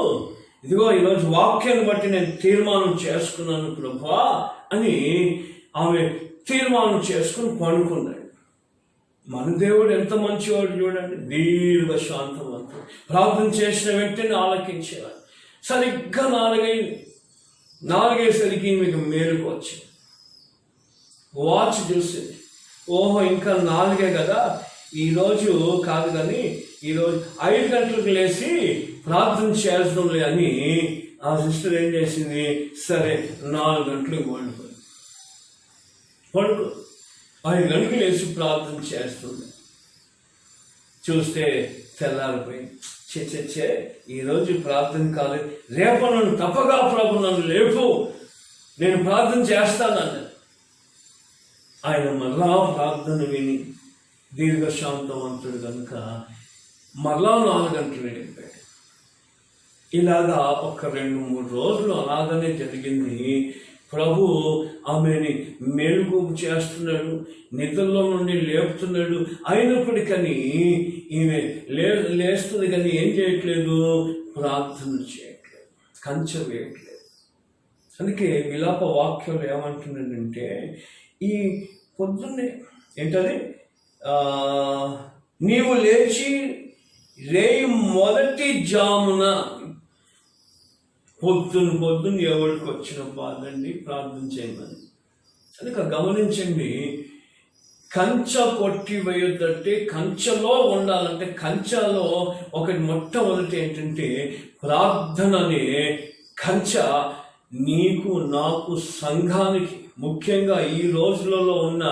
S3: ఇదిగో ఈరోజు వాక్యాన్ని బట్టి నేను తీర్మానం చేసుకున్నాను ప్రభా అని ఆమె తీర్మానం చేసుకుని పండుకున్నాడు. మన దేవుడు ఎంత మంచివాడు చూడండి, దీర్ఘ శాంతవంతుడు. ప్రార్థన చేసిన వెంటనే ఆలకించేవాడు. సరిగ్గా 4:05 మీకు మేలుకు వచ్చింది. వాచ్ చూసింది, ఓహో ఇంకా 4 కదా, ఈరోజు కాదు కానీ ఈరోజు 5 గంటలకు లేచి ప్రార్థన చేద్దాంలే అని ఆ సిస్టర్ ఏం చేసింది, సరే 4 గంటలకు పడుకో 5 గంటలకు లేచి ప్రార్థన చేస్తుంది. చూస్తే తెల్లారిపోయింది. చే ఈరోజు ప్రార్థన కాలేదు, రేపు నన్ను తప్పగా ప్రభు నన్ను లేపు, నేను ప్రార్థన చేస్తానన్న. ఆయన మళ్ళా ప్రార్థన విని దీర్ఘశాంతవంతుడు కనుక మళ్ళా 4 గంటలు వెళ్ళిపోయాడు. ఇలాగా ఒక 2-3 రోజులు అలాగనే జరిగింది. ప్రభు ఆమెని మేలుకూపు చేస్తున్నాడు, నిద్రలో నుండి లేపుతున్నాడు. అయినప్పటికీ ఈమె లేస్తుంది కానీ ఏం చేయట్లేదు, ప్రార్థన చేయట్లేదు, కంచె వేయట్లేదు. అందుకే విలాప వాక్యంలో ఏమంటున్నాడంటే, ఈ పొద్దున్నే ఏంటది, నీవు లేచి రేయి మొదటి జామున, పొద్దున్న ఎవరికి వచ్చిన బాధండి ప్రార్థన చేయమని. కనుక గమనించండి, కంచె కొట్టి వేయొద్దంటే, కంచెలో ఉండాలంటే కంచెలో ఒకటి మొట్టమొదటి ఏంటంటే ప్రార్థన అనే కంచె నీకు నాకు సంఘానికి, ముఖ్యంగా ఈ రోజులలో ఉన్న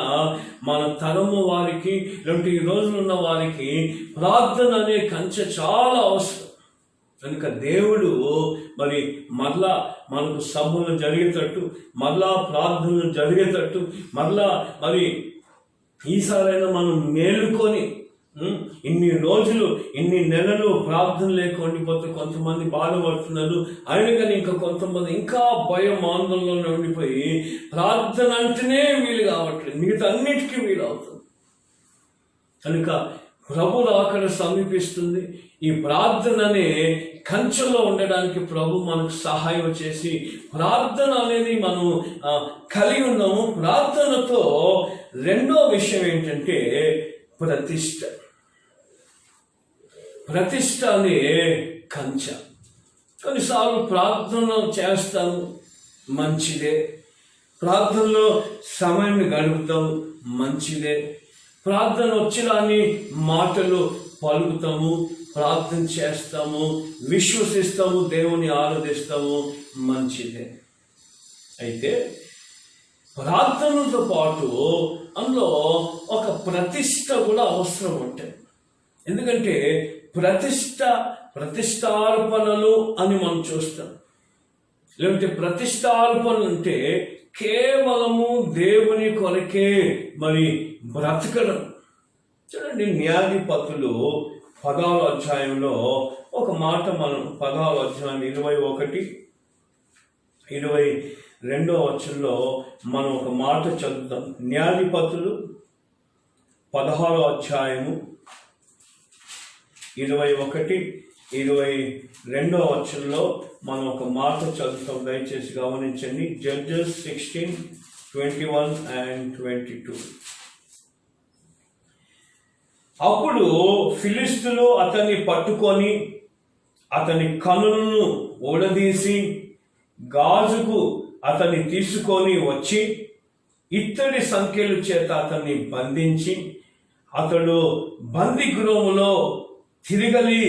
S3: మన తరము వారికి, లేదంటే ఈ రోజులు ఉన్న వారికి ప్రార్థన అనే కంచె చాలా అవసరం. కనుక దేవుడు మరి మరలా మనకు సభలు జరిగేటట్టు, మరలా ప్రార్థనలు జరిగేటట్టు, మరలా మరి ఈసారైనా మనం మేలుకొని, ఇన్ని రోజులు ఇన్ని నెలలు ప్రార్థన లేకపోతే కొంతమంది బాధపడుతున్నారు. అయినగాని ఇంకా కొంతమంది ఇంకా భయం ఆందోళనలో ఉండిపోయి ప్రార్థన అంటేనే వీలు కావట్లేదు, మిగతా అన్నిటికీ వీలు అవుతుంది. కనుక ప్రభు రాకడ సమీపిస్తుంది. ఈ ప్రార్థన అనే కంచెలో ఉండడానికి ప్రభు మనకు సహాయం చేసి, ప్రార్థన అనేది మనం కలిగి ఉన్నాము. ప్రార్థనతో రెండో విషయం ఏంటంటే ప్రతిష్ట అనే కంచె. కొన్నిసార్లు ప్రార్థన చేస్తాము, మంచిదే. ప్రార్థనలో సమయం గడుపుతాం, మంచిదే. ప్రార్థన వచ్చినాన్ని మాటలు పలుకుతాము, ప్రార్థన చేస్తాము, విశ్వసిస్తాము, దేవుని ఆరాధిస్తాము, మంచిదే. అయితే ప్రార్థనతో పాటు అందులో ఒక ప్రతిష్ట కూడా అవసరం ఉంటుంది. ఎందుకంటే ప్రతిష్టార్పణలు అని మనం చూస్తాం. లేదంటే ప్రతిష్టార్పణలు అంటే కేవలము దేవుని కొరకే మరి బ్రతకడం. చూడండి, న్యాయాధిపతులు 10వ అధ్యాయంలో ఒక మాట మనం 10వ అధ్యాయం 21-22 వచనంలో మనం ఒక మాట చదువుతాం. న్యాయాధిపతులు 16వ అధ్యాయము 21-22 వచనంలో మనం ఒక మాట చదువుతాం. దయచేసి గమనించండి. Judges 16:21 and 22. అప్పుడు ఫిలిష్తులు అతన్ని పట్టుకొని అతని కనులను ఊడదీసి గాజుకు అతన్ని తీసుకొని వచ్చి ఇత్తడి సంఖ్యల చేత అతన్ని బంధించి అతడు బంది గృహములో తిరగలి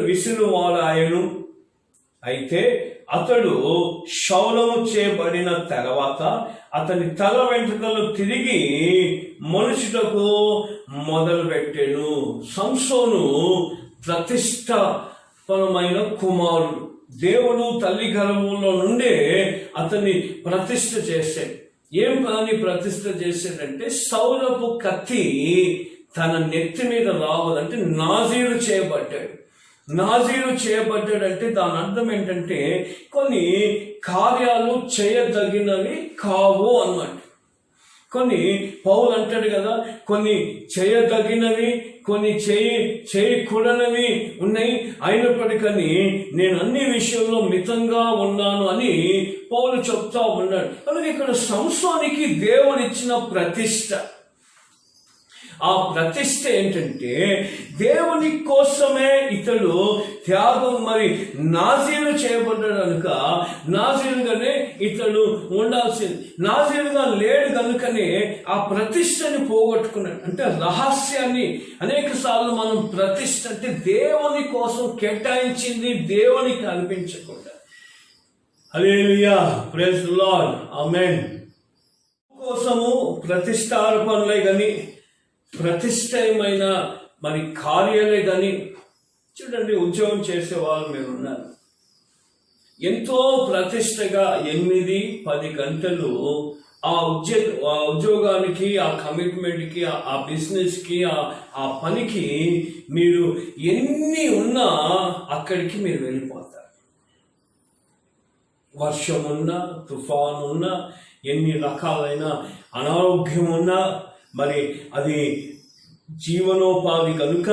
S3: విసురువాడాయను. అయితే అతడు క్షౌరము చేయబడిన తర్వాత అతని తల వెంట్రుకలు తిరిగి మొలుచుటకు మొదలుపెట్టెను. సంసోను ప్రతిష్టాపనమైన కుమారుడు. దేవుడు తల్లి గర్భంలో నుండే అతన్ని ప్రతిష్ఠ చేశాడు. ఏం పని ప్రతిష్ఠ చేశాడంటే సౌరపు కత్తి తన నెత్తి మీద రావదంటే నాజీరు చేయబడ్డాడు. నాజీరు చేయబడ్డాడంటే దాని అర్థం ఏంటంటే కొన్ని కార్యాలు చేయదగినవి కావు అన్నమాట. కొన్ని పౌలు అంటాడు కదా, కొన్ని చేయదగినవి కొన్ని చేయకూడనివి ఉన్నాయి, అయినప్పటికీ నేను అన్ని విషయంలో మితంగా ఉన్నాను అని పౌలు చెప్తా ఉన్నాడు. అలాగే ఇక్కడ సంసోనికి దేవుడిచ్చిన ప్రతిష్ట, ఆ ప్రతిష్ట ఏంటంటే దేవుని కోసమే ఇతడు త్యాగం, మరి నాజీరు చేయబడ్డాడు కనుక నాజీరుగానే ఇతడు ఉండాల్సింది. నాజీరుగా లేడు కనుకనే ఆ ప్రతిష్టని పోగొట్టుకున్నాడు. అంటే రహస్యాన్ని అనేక సార్లు మనం ప్రతిష్ట అంటే దేవుని కోసం కేటాయించింది దేవునికి అనిపించకుండా. హల్లెలూయా, ప్రైజ్ ది లార్డ్, ఆమేన్. కోసము ప్రతిష్టార్పణలే కానీ ప్రతిష్టమైన మరి కార్యాలే కానీ చూడండి, ఉద్యోగం చేసే వాళ్ళు మీరు ఉన్నారు, ఎంతో ప్రతిష్టగా 8-10 గంటలు ఆ ఉద్యోగానికి, ఆ కమిట్మెంట్కి, ఆ బిజినెస్కి, ఆ పనికి మీరు ఎన్ని ఉన్నా అక్కడికి మీరు వెళ్ళిపోతారు. వర్షం ఉన్నా, తుఫాను ఉన్నా, ఎన్ని రకాలైన అనారోగ్యం ఉన్నా, మరి అది జీవనోపాధి కనుక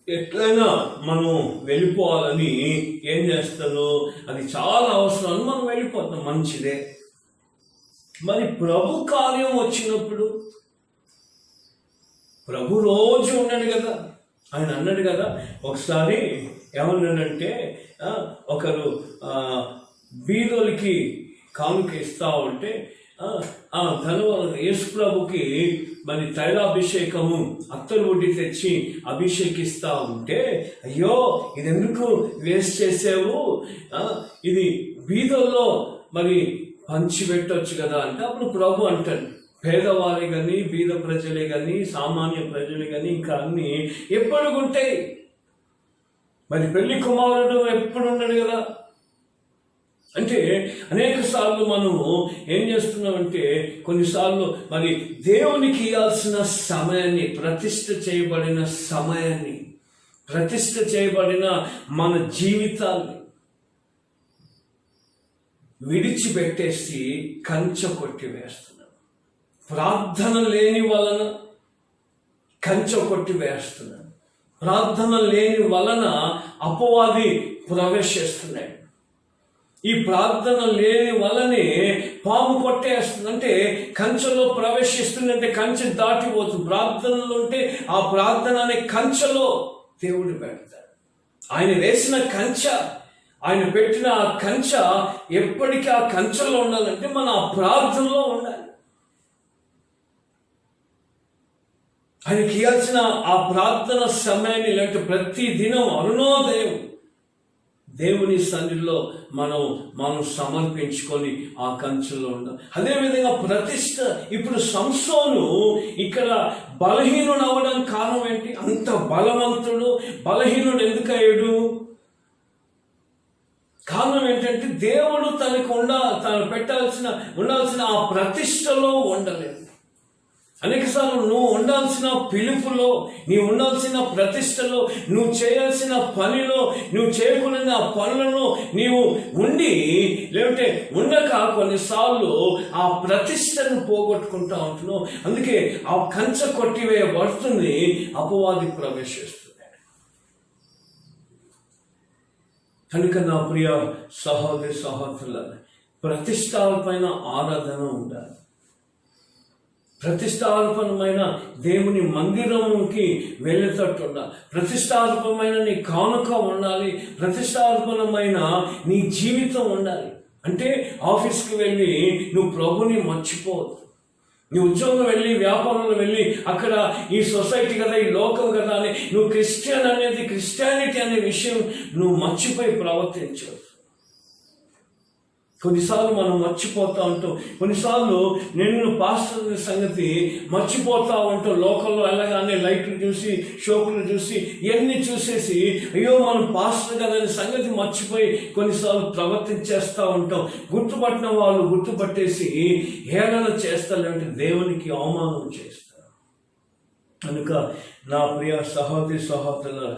S3: ఎట్లయినా మనం వెళ్ళిపోవాలని ఏం చేస్తారు, అది చాలా అవసరం, మనం వెళ్ళిపోతాం, మంచిదే. మరి ప్రభు కార్యం వచ్చినప్పుడు ప్రభు రోజు ఉన్నాడు కదా, ఆయన అన్నాడు కదా, ఒకసారి ఏమన్నాడంటే ఒకరు బీదోలికి కానుక ఇస్తా ఉంటే యేసు ప్రభుకి మరి తైలాభిషేకము అత్తరు వడ్డీ తెచ్చి అభిషేకిస్తా ఉంటే, అయ్యో ఇది ఎందుకు వేస్ట్ చేసావు, ఇది బీదల్లో మరి పంచి పెట్టవచ్చు కదా అంటే, అప్పుడు ప్రభు అంటాడు, పేదవారే కానీ, బీద ప్రజలే కానీ, సామాన్య ప్రజలే కానీ ఇంకా అన్ని ఎప్పటికుంటాయి. మరి పెళ్లి కుమారుడు ఎప్పుడు ఉన్నాడు కదా. అంటే అనేక సార్లు మనము ఏం చేస్తున్నామంటే, కొన్నిసార్లు మరి దేవునికి ఇవ్వాల్సిన సమయాన్ని, ప్రతిష్ఠ చేయబడిన సమయాన్ని, ప్రతిష్ఠ చేయబడిన మన జీవితాన్ని విడిచిపెట్టేసి కంచె కొట్టి వేస్తున్నాం. ప్రార్థన లేని వలన కంచె కొట్టి వేస్తున్నాం. ప్రార్థన లేని వలన అపవాది ప్రవేశిస్తున్నాయి. ఈ ప్రార్థన లేని వల్లనే పాము కొట్టేస్తుంది. అంటే కంచెలో ప్రవేశిస్తుందంటే కంచె దాటిపోతుంది. ప్రార్థనలో ఉంటే ఆ ప్రార్థన అనే కంచెలో దేవుడు పెడతాడు. ఆయన వేసిన కంచె, ఆయన పెట్టిన ఆ కంచె ఎప్పటికీ ఆ కంచెలో ఉండాలంటే మన ఆ ప్రార్థనలో ఉండాలి. ఆయనకి ఇవ్వాల్సిన ఆ ప్రార్థన సమయాన్ని, లేకపోతే ప్రతి దినం అరుణోదయం దేవుని సన్నిధిలో మనం సమర్పించుకొని ఆ కంచెలో ఉండాలి. అదేవిధంగా ప్రతిష్ట. ఇప్పుడు సంసోను ఇక్కడ బలహీనుడు అవ్వడానికి కారణం ఏంటి? అంత బలవంతుడు బలహీనుడు ఎందుకు అయ్యాడు? కారణం ఏంటంటే దేవుడు తనకు ఉండాల్సిన ఆ ప్రతిష్టలో ఉండలేదు. అనేకసార్లు నువ్వు ఉండాల్సిన పిలుపులో, నీవు ఉండాల్సిన ప్రతిష్టలో, నువ్వు చేయాల్సిన పనిలో, నువ్వు చేయకుండా ఆ పనులను నీవు ఉండి లేదంటే ఉండక కొన్నిసార్లు ఆ ప్రతిష్టను పోగొట్టుకుంటా ఉంటున్నావు. అందుకే ఆ కంచె కొట్టివేయబడుతుంది, అపవాది ప్రవేశిస్తున్నాడు. కనుక నా ప్రియ సహోదరి సహోదరుల, ప్రతిష్టాలపైన ఆరాధన ఉండాలి. ప్రతిష్టార్పణమైన దేవుని మందిరంకి వెళ్ళేటట్టు ఉండాలి. ప్రతిష్టార్పణమైన నీ కానుక ఉండాలి. ప్రతిష్టార్పణమైన నీ జీవితం ఉండాలి. అంటే ఆఫీస్కి వెళ్ళి నువ్వు ప్రభుని మర్చిపోవద్దు. నీ ఉద్యోగం వెళ్ళి, వ్యాపారంలో వెళ్ళి, అక్కడ ఈ సొసైటీ కదా, ఈ లోకం కదా అని నువ్వు క్రిస్టియానిటీ అనే విషయం నువ్వు మర్చిపోయి ప్రవర్తించవు. కొన్నిసార్లు మనం మర్చిపోతా ఉంటాం. కొన్నిసార్లు నేను పాస్టర్ సంగతి మర్చిపోతా ఉంటాం. లోకల్లో వెళ్ళగానే లైట్లు చూసి, షోకులు చూసి, ఇవన్నీ చూసేసి అయ్యో మనం పాస్టర్ కదని సంగతి మర్చిపోయి కొన్నిసార్లు ప్రవర్తించేస్తూ ఉంటాం. గుర్తుపట్టిన వాళ్ళు గుర్తుపట్టేసి హేళన చేస్తారు, అంటే దేవునికి అవమానం చేస్తారు. కనుక నా ప్రియ సహోదరి సహోదరుల,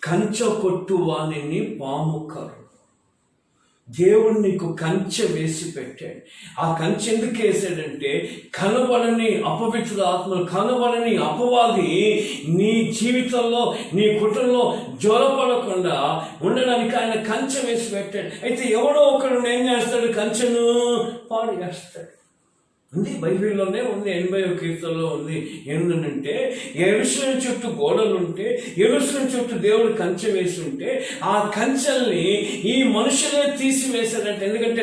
S3: కంచె కొట్టు వాణిని పాము కరు. దేవుడు నీకు కంచె వేసి పెట్టాడు. ఆ కంచె ఎందుకు వేసాడంటే కనబడని అపవిత్ర ఆత్మలు, కనబడని అపవాది నీ జీవితంలో, నీ కుటుంబంలో జ్వరపడకుండా ఉండడానికి ఆయన కంచె వేసి పెట్టాడు. అయితే ఎవడో ఒకడు ఏం చేస్తాడు? కంచెను పాడు చేస్తాడు. ఉంది, బైబిల్లోనే ఉంది. 80వ కీర్తనలో ఉంది. ఏంటంటే యెరూషలేము చుట్టూ గోడలుంటే, యెరూషలేము చుట్టూ దేవుడు కంచె వేసి ఉంటే ఆ కంచెల్ని ఈ మనుషులే తీసివేశారంటే. ఎందుకంటే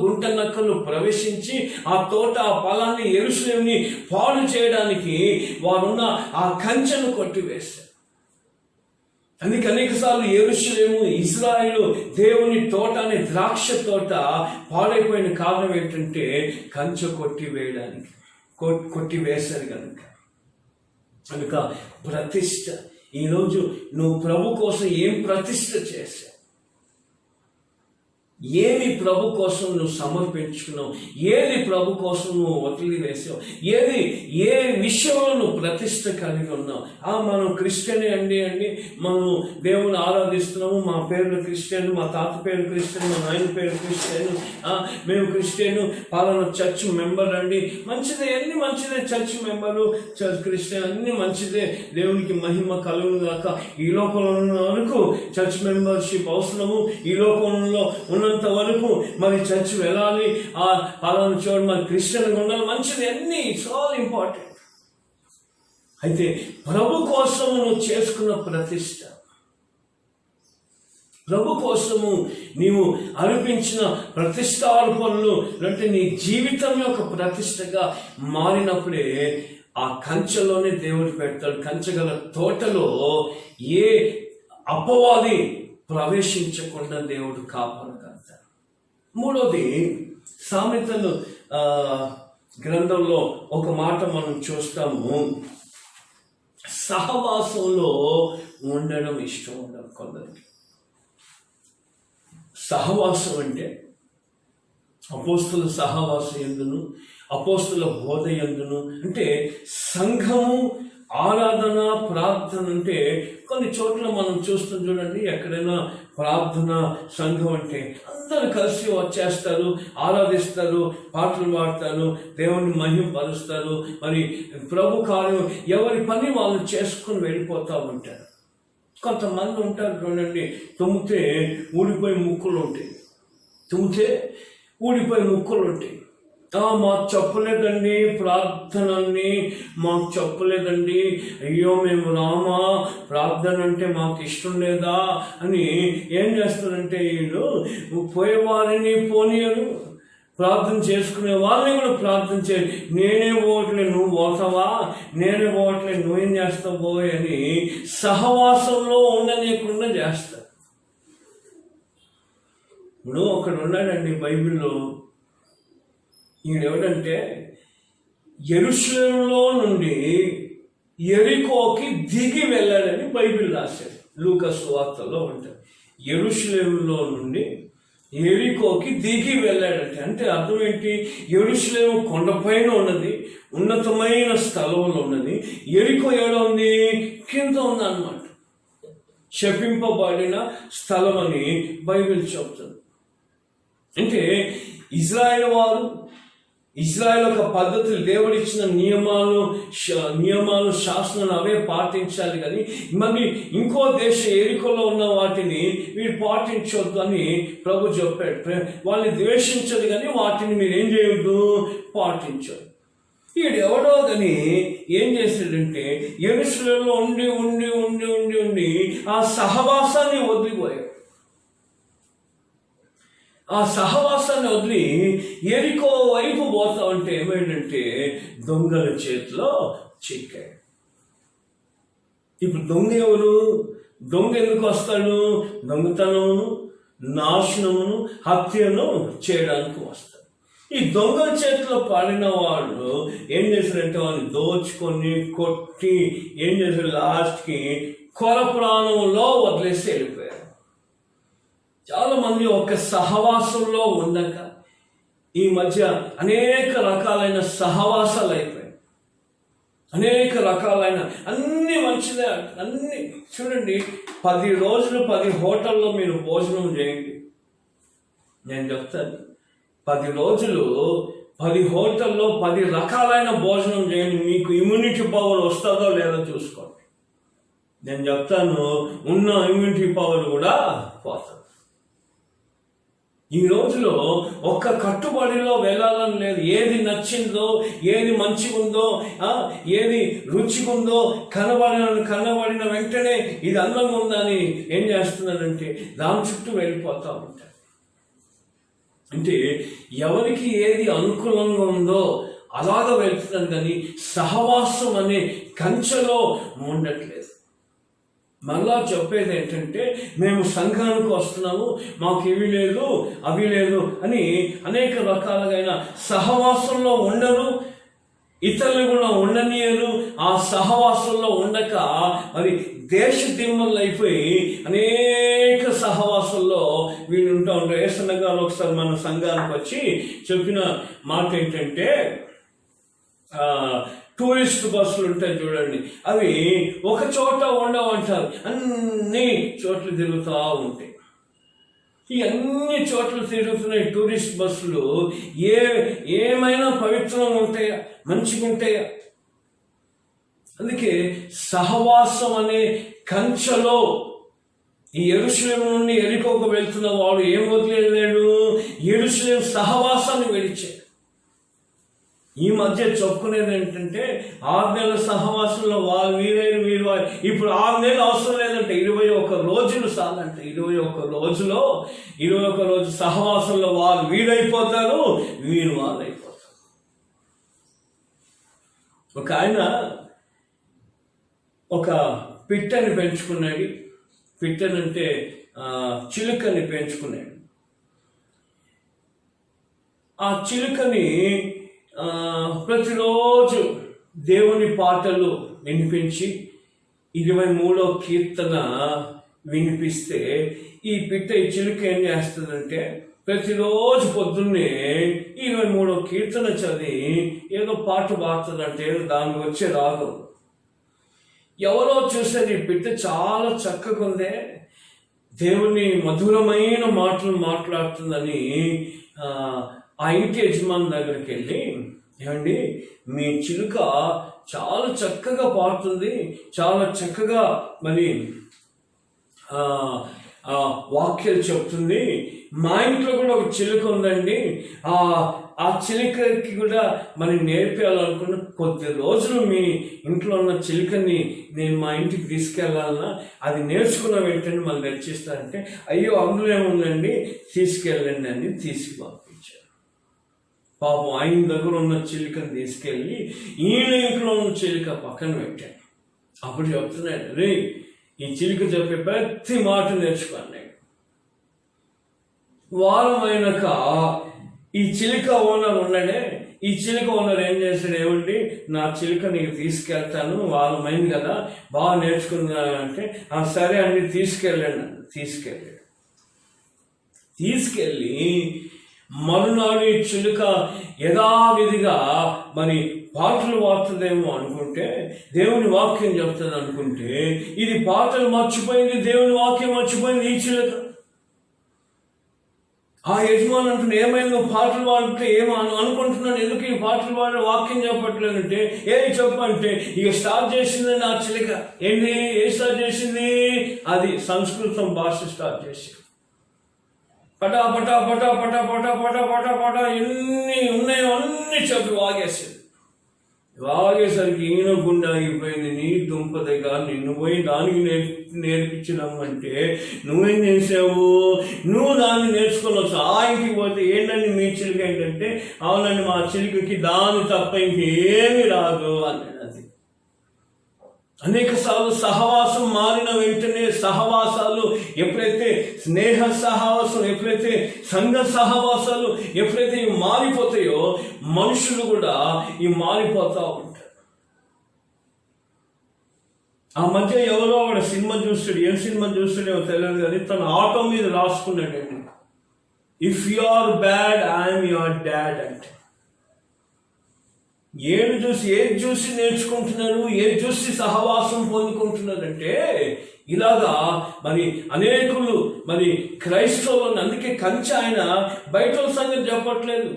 S3: గుంట నక్కలు ప్రవేశించి ఆ తోట, ఆ పొలాన్ని, యెరూషలేముని పాడు చేయడానికి వారున్న ఆ కంచెను కొట్టివేశారు. అందుకే అనేకసార్లు యెరూషలేము, ఇజ్రాయేలు దేవుని తోట అనే ద్రాక్ష తోట పాడైపోయిన కారణం ఏంటంటే కంచె కొట్టివేశారు కనుక ప్రతిష్ట. ఈరోజు నువ్వు ప్రభు కోసం ఏం ప్రతిష్ట చేశావు? ఏమి ప్రభు కోసం నువ్వు సమర్పించుకున్నావు? ఏది ప్రభు కోసం నువ్వు వదిలివేసావు? ఏ విషయంలో నువ్వు ప్రతిష్ట కలిగి ఉన్నావు? మనం క్రిస్టియన్ అండి మనం దేవుని ఆరాధిస్తున్నాము, మా పేరు క్రిస్టియన్, మా తాత పేరు క్రిస్టియన్, మా నాయన పేరు క్రిస్టియన్, మేము క్రిస్టియన్, పాలన చర్చ్ మెంబర్ అండి. మంచిదే, అన్ని మంచిదే. చర్చ్ మెంబరు, చర్చ్ క్రిస్టియన్ అన్ని మంచిదే. దేవునికి మహిమ కలుగును గాక. ఈ లోకంలో ఉన్న వరకు చర్చ్ మెంబర్షిప్ అవసరము. ఈ లోకంలో ఉన్న వరకు మరి చర్చ్ వెళ్ళాలి, ఆ పాలన చూడ మరి క్రిస్టియన్గా ఉండాలి. మంచిది, అన్ని ఇట్స్ ఆల్ ఇంపార్టెంట్. అయితే ప్రభు కోసం నువ్వు చేసుకున్న ప్రతిష్ట, ప్రభు కోసము నీవు అర్పించిన ప్రతిష్టార్పణలు అంటే నీ జీవితం యొక్క ప్రతిష్టగా మారినప్పుడే ఆ కంచెలోనే దేవుడు పెడతాడు. కంచెగల తోటలో ఏ అపవాది ప్రవేశించకుండా దేవుడు కాపాడగలుగుతాడు. మూడోది, సామెతలు గ్రంథంలో ఒక మాట మనం చూస్తాము. సహవాసంలో ఉండడం ఇష్టం ఉండదు కొందరికి. సహవాసం అంటే అపోస్తుల సహవాసం ఎందును, అపోస్తుల బోధ ఎందును, అంటే సంఘము, ఆరాధన, ప్రార్థన. అంటే కొన్ని చోట్ల మనం చూస్తాం చూడండి, ఎక్కడైనా ప్రార్థన సంఘం అంటే అందరూ కలిసి వచ్చేస్తారు, ఆరాధిస్తారు, పాటలు పాడతారు, దేవుని మహిమపరుస్తారు. మరి ప్రభు కార్యం ఎవరి పని వాళ్ళు చేసుకుని వెళ్ళిపోతూ ఉంటారు. కొంతమంది ఉంటారు చూడండి, తుమ్మితే ఊడిపోయి ముక్కులు ఉంటాయి, మాకు చెప్పలేదండి ప్రార్థనని, మాకు చెప్పలేదండి, అయ్యో మేము రామా, ప్రార్థన అంటే మాకు ఇష్టం లేదా అని ఏం చేస్తారంటే వీళ్ళు పోయేవారిని పోనీయరు, ప్రార్థన చేసుకునే వాళ్ళని కూడా ప్రార్థన చేయాలి. నేనే పోవట్లే, నువ్వు పోతావా, నేనే పోవట్లే, నువ్వేం చేస్తావు అని సహవాసంలో ఉండనీయకుండా చేస్తారు. ఇప్పుడు ఒకడు ఉన్నాడండి బైబిల్లో, ఈయనెవడంటే యెరూషలేములో నుండి యెరికోకి దిగి వెళ్ళాడని బైబిల్ రాశాడు. లూకా సువార్తలో ఉంటుంది. యెరూషలేములో నుండి యెరికోకి దిగి వెళ్ళాడంటే అంటే అర్థం ఏంటి? యెరూషలేము కొండపైన ఉన్నది, ఉన్నతమైన స్థలంలో ఉన్నది. యెరికో ఏడ ఉంది? కింద ఉంది అన్నమాట. శపింపబడిన స్థలం అని బైబిల్ చెప్తుంది. అంటే ఇజ్రాయెల్ యొక్క పద్ధతులు, దేవుడిచ్చిన నియమాలు శాసనాలు అవే పాటించాలి. కానీ మరి ఇంకో దేశం యెరికోలో ఉన్న వాటిని వీరు పాటించొద్దు అని ప్రభు చెప్పాడు. వాళ్ళని ద్వేషించదు కానీ వాటిని మీరు ఏం చేయొద్దు, పాటించొద్దు. వీడు ఎవడో కానీ ఏం చేశాడంటే యెరూషలేములో ఉండి ఉండి ఉండి ఉండి ఉండి ఆ సహవాసాన్ని వదిలిపోయాడు. ఆ సహవాసాన్ని వదిలి ఎరికో వైపు పోతా ఉంటే ఏమైందంటే దొంగల చేతిలో చిక్కాడు. ఇప్పుడు దొంగ ఎవరు? దొంగ ఎందుకు వస్తాడు? దొంగతనమును, నాశనమును, హత్యను చేయడానికి వస్తాడు. ఈ దొంగల చేతిలో పడిన వాళ్ళు ఏం చేశారంటే వాళ్ళని దోచుకొని కొట్టి ఏం చేశారు, లాస్ట్కి కొర ప్రాణంలో వదిలేసి వెళ్ళిపోయారు. చాలా మంది ఒక సహవాసంలో ఉండక ఈ మధ్య అనేక రకాలైన సహవాసాలు అయిపోయాయి. అనేక రకాలైన అన్ని మంచిదే, అన్ని చూడండి. 10 రోజులు 10 హోటల్లో మీరు భోజనం చేయండి. నేను చెప్తాను, 10 రోజులు 10 హోటల్లో 10 రకాలైన భోజనం చేయండి. మీకు ఇమ్యూనిటీ పవర్ వస్తుందో లేదో చూసుకోండి. నేను చెప్తాను, ఉన్న ఇమ్యూనిటీ పవర్ కూడా పోతుంది. ఈ రోజులో ఒక్క కట్టుబడిలో వెళ్ళాలని లేదు. ఏది నచ్చిందో, ఏది మంచిగా ఉందో, ఏది రుచిగా ఉందో కనబడిన వెంటనే ఇది అందంగా ఉందని ఏం చేస్తున్నారంటే దాని చుట్టూ వెళ్ళిపోతూ ఉంటారు. అంటే ఎవరికి ఏది అనుకూలంగా ఉందో అలాగ వెళ్తున్నారు, కానీ సహవాసం అనే కంచెలో ఉండట్లేదు. మళ్ళా చెప్పేది ఏంటంటే మేము సంఘానికి వస్తున్నాము, మాకు ఇవి లేదు అవి లేదు అని అనేక రకాలుగా సహవాసంలో ఉండరు, ఇతరులు కూడా ఉండనియరు. ఆ సహవాసంలో ఉండక మరి దేశ దిమ్మలు అయిపోయి అనేక సహవాసంలో వీళ్ళు ఉంటా ఉంటారు. యేసన్న గారు ఒకసారి మన సంఘానికి వచ్చి చెప్పిన మాట ఏంటంటే, టూరిస్ట్ బస్సులు ఉంటాయి చూడండి, అవి ఒక చోట ఉండవంటారు, అన్ని చోట్ల తిరుగుతూ ఉంటాయి. ఈ అన్ని చోట్ల తిరుగుతున్నాయి టూరిస్ట్ బస్సులు. ఏమైనా పవిత్రంగా ఉంటాయా, మంచిగా ఉంటాయా? అందుకే సహవాసం అనే కంచెలో ఈ యెరూషలేము నుండి ఎరికోకు వెళ్తున్న వాడు ఏం వదిలేడు, యెరూషలేము సహవాసాన్ని విడిచాడు. ఈ మధ్య చెప్పుకునేది ఏంటంటే 6 నెలల సహవాసంలో వీరు ఇప్పుడు 6 నెలలు అవసరం లేదంటే 21 రోజులు చాలంటే 21 రోజు సహవాసంలో వాళ్ళు వీరైపోతారు, వీరు వాళ్ళైపోతారు. ఒక ఆయన ఒక పిట్టని పెంచుకున్నాడు. పిట్టనంటే చిలుకని పెంచుకున్నాడు. ఆ చిలుకని ప్రతిరోజు దేవుని పాటలు వినిపించి 23వ కీర్తన వినిపిస్తే ఈ చిలుక ఏం చేస్తుందంటే ప్రతిరోజు పొద్దున్నే 23వ కీర్తన చదివి ఏదో పాట పాడుతుందంటే ఏదో దానికి వచ్చే రాగం. ఎవరో చూసేది ఈ పిట్ట చాలా చక్కగా ఉందే, దేవుని మధురమైన మాటలు మాట్లాడుతుందని ఆ ఇంటి యజమాని దగ్గరికి వెళ్ళి, ఏమండి మీ చిలుక చాలా చక్కగా పాడుతుంది, చాలా చక్కగా మరి వాక్యాలు చెప్తుంది, మా ఇంట్లో కూడా ఒక చిలుక ఉందండి, ఆ చిలుకకి కూడా మరి నేర్పించాలనుకున్న కొద్ది రోజులు మీ ఇంట్లో ఉన్న చిలుకని నేను మా ఇంటికి తీసుకెళ్ళాలన్నా అది నేర్చుకున్న వెంటనే మళ్ళీ నేర్చిస్తారంటే, అయ్యో అందులో ఏముందండి తీసుకెళ్ళండి అని తీసుకుపంపించారు. పాపం ఆయన దగ్గర ఉన్న చిలుకని తీసుకెళ్ళి ఈయన ఇంట్లో ఉన్న చిలుక పక్కన పెట్టాను. అప్పుడు చెప్తున్నాడు, రే ఈ చిలుక చెప్పే ప్రతి మాట నేర్చుకున్నాడు. వారం అయినాక ఈ చిలుక ఓనర్ ఉన్నాడే, ఈ చిలుక ఓనర్ ఏం చేశాడు, ఏమండి నా చిలుక నీకు తీసుకెళ్తాను, వారమైంది కదా బాగా నేర్చుకున్నానంటే సరే అండి తీసుకెళ్ళండి. తీసుకెళ్ళి మరునాడు ఈ చిలుక యథావిధిగా మరి పాటలు పాడుతుందేమో అనుకుంటే, దేవుని వాక్యం చెప్తుంది అనుకుంటే, ఇది పాటలు మర్చిపోయింది, దేవుని వాక్యం మర్చిపోయింది ఈ చిలుక. ఆ యజమాని అంటున్నా, ఏమైంది నువ్వు పాటలు పాడితే ఏమో అనుకుంటున్నాను, ఎందుకు ఈ పాటలు పాడే వాక్యం చెప్పట్లేదంటే, చెప్పంటే ఇక స్టార్ట్ చేసిందండి ఆ చిలుక. ఏంటి స్టార్ట్ చేసింది? అది సంస్కృతం భాష స్టార్ట్ చేసింది. పటా పటా పటా పటా పటా పటా పటా పటా ఎన్ని ఉన్నాయో అన్ని చెప్పి వాగేసింది. వాగేసరికి ఈయన గుండె ఆగిపోయింది. నీ దుంపదగా నిన్ను పోయి దానికి నేర్పించినామంటే నువ్వేం చేసావు? నువ్వు దాన్ని నేర్చుకొని వచ్చావు. ఆ ఇంటికి పోతే ఏంటండి మీ చిలుక ఏంటంటే, అవునండి మా చిలుకకి దాని తప్ప ఇంకేమీ రాదు అన్నాడు. అది అనేక సార్లు సహవాసం మారిన వెంటనే సహవాసాలు ఎప్పుడైతే స్నేహ సహవాసం, ఎప్పుడైతే సంఘ సహవాసాలు ఎప్పుడైతే ఇవి మారిపోతాయో మనుషులు కూడా ఇవి మారిపోతూ ఉంటారు. ఆ మధ్య ఎవరో ఒక సినిమా చూస్తాడు, ఏం సినిమా చూస్తాడేమో తెలియదు కానీ తన ఆటో మీద రాసుకున్నాడండి, if you are bad I'm your dad అంటే. ఏది చూసి నేర్చుకుంటున్నారు, ఏది చూసి సహవాసం పొందుకుంటున్నారంటే ఇలాగా మరి అనేకులు మరి క్రైస్తవులను. అందుకే కంచె ఆయన బయట సంగతి చెప్పట్లేదు,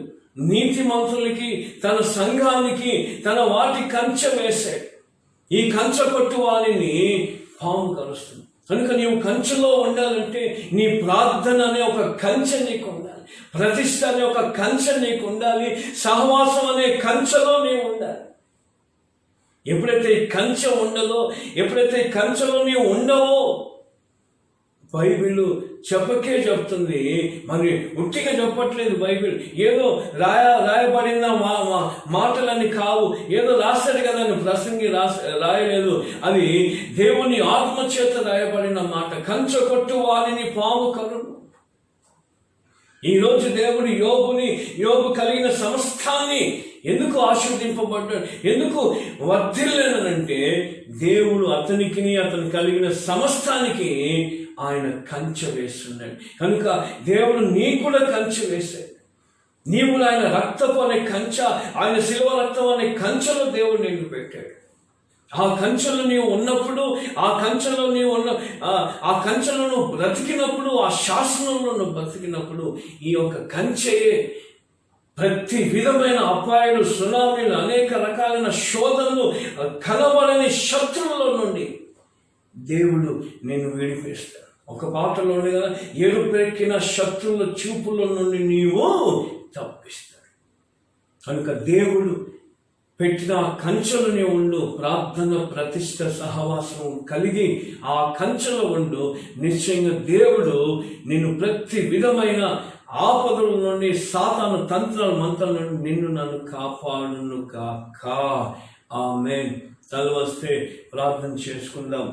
S3: నీతి మంత్రులకి తన సంఘానికి తన వాటి కంచె వేశాడు. ఈ కంచె కొట్టు వారిని పాము కలుస్తుంది. కనుక నీవు కంచెలో ఉండాలంటే నీ ప్రార్థన అనే ఒక కంచె నీకు ఉండాలి, ప్రతిష్ట అనే ఒక కంచె నీకు ఉండాలి, సహవాసం అనే కంచెలో నీవు ఉండాలి. ఎప్పుడైతే ఈ కంచె ఉండదో, ఎప్పుడైతే ఈ కంచెలో నీవు ఉండవో, బైబిల్ చెప్పకే చెప్తుంది, మరి ఉట్టిగా చెప్పట్లేదు. బైబిల్ ఏదో రాయబడిన మాటలని కావు, ఏదో రాస్తాడు కదా అని ప్రసంగి రాయలేదు. అది దేవుని ఆత్మచేత రాయబడిన మాట. కంచె కొట్టు వారిని పాము కలుగు. ఈరోజు దేవుడు యోబు కలిగిన సమస్తాన్ని ఎందుకు ఆశీర్వదింపబడ్డాడు, ఎందుకు వర్ధిల్లేనంటే దేవుడు అతనికి అతను కలిగిన సమస్తానికి ఆయన కంచె వేస్తున్నాడు. కనుక దేవుడు నీ కూడా కంచె వేశాడు. నీవు ఆయన రక్తపు అనే కంచె, ఆయన శిలువ రక్తం అనే కంచెలో దేవుడు నిన్ను పెట్టాడు. ఆ కంచెలో నీవు ఉన్నప్పుడు, ఆ కంచెలో నువ్వు బ్రతికినప్పుడు, ఆ శాసనంలో నువ్వు బ్రతికినప్పుడు ఈ యొక్క కంచెయే ప్రతి విధమైన అపాయాలు, సునామీలు, అనేక రకాలైన శోధనలు, కనబడని శత్రువుల నుండి దేవుడు నిన్ను విడిపిస్తాడు. ఒక పాటలో ఉంది కదా, ఎరుపెక్కిన శత్రువుల చూపుల నుండి నీవు తప్పిస్తాడు. కనుక దేవుడు పెట్టిన ఆ కంచెలో నీవు ఉండు, ప్రార్థన, ప్రతిష్ట, సహవాసం కలిగి ఆ కంచెలో ఉండు. నిశ్చయంగా దేవుడు నిన్ను ప్రతి విధమైన ఆపదల నుండి, సాతాను తంత్రాల మంత్రాల నుండి నన్ను కాపాడును కాక. ఆమేన్. తలవస్తే ప్రార్థన చేసుకుందాం.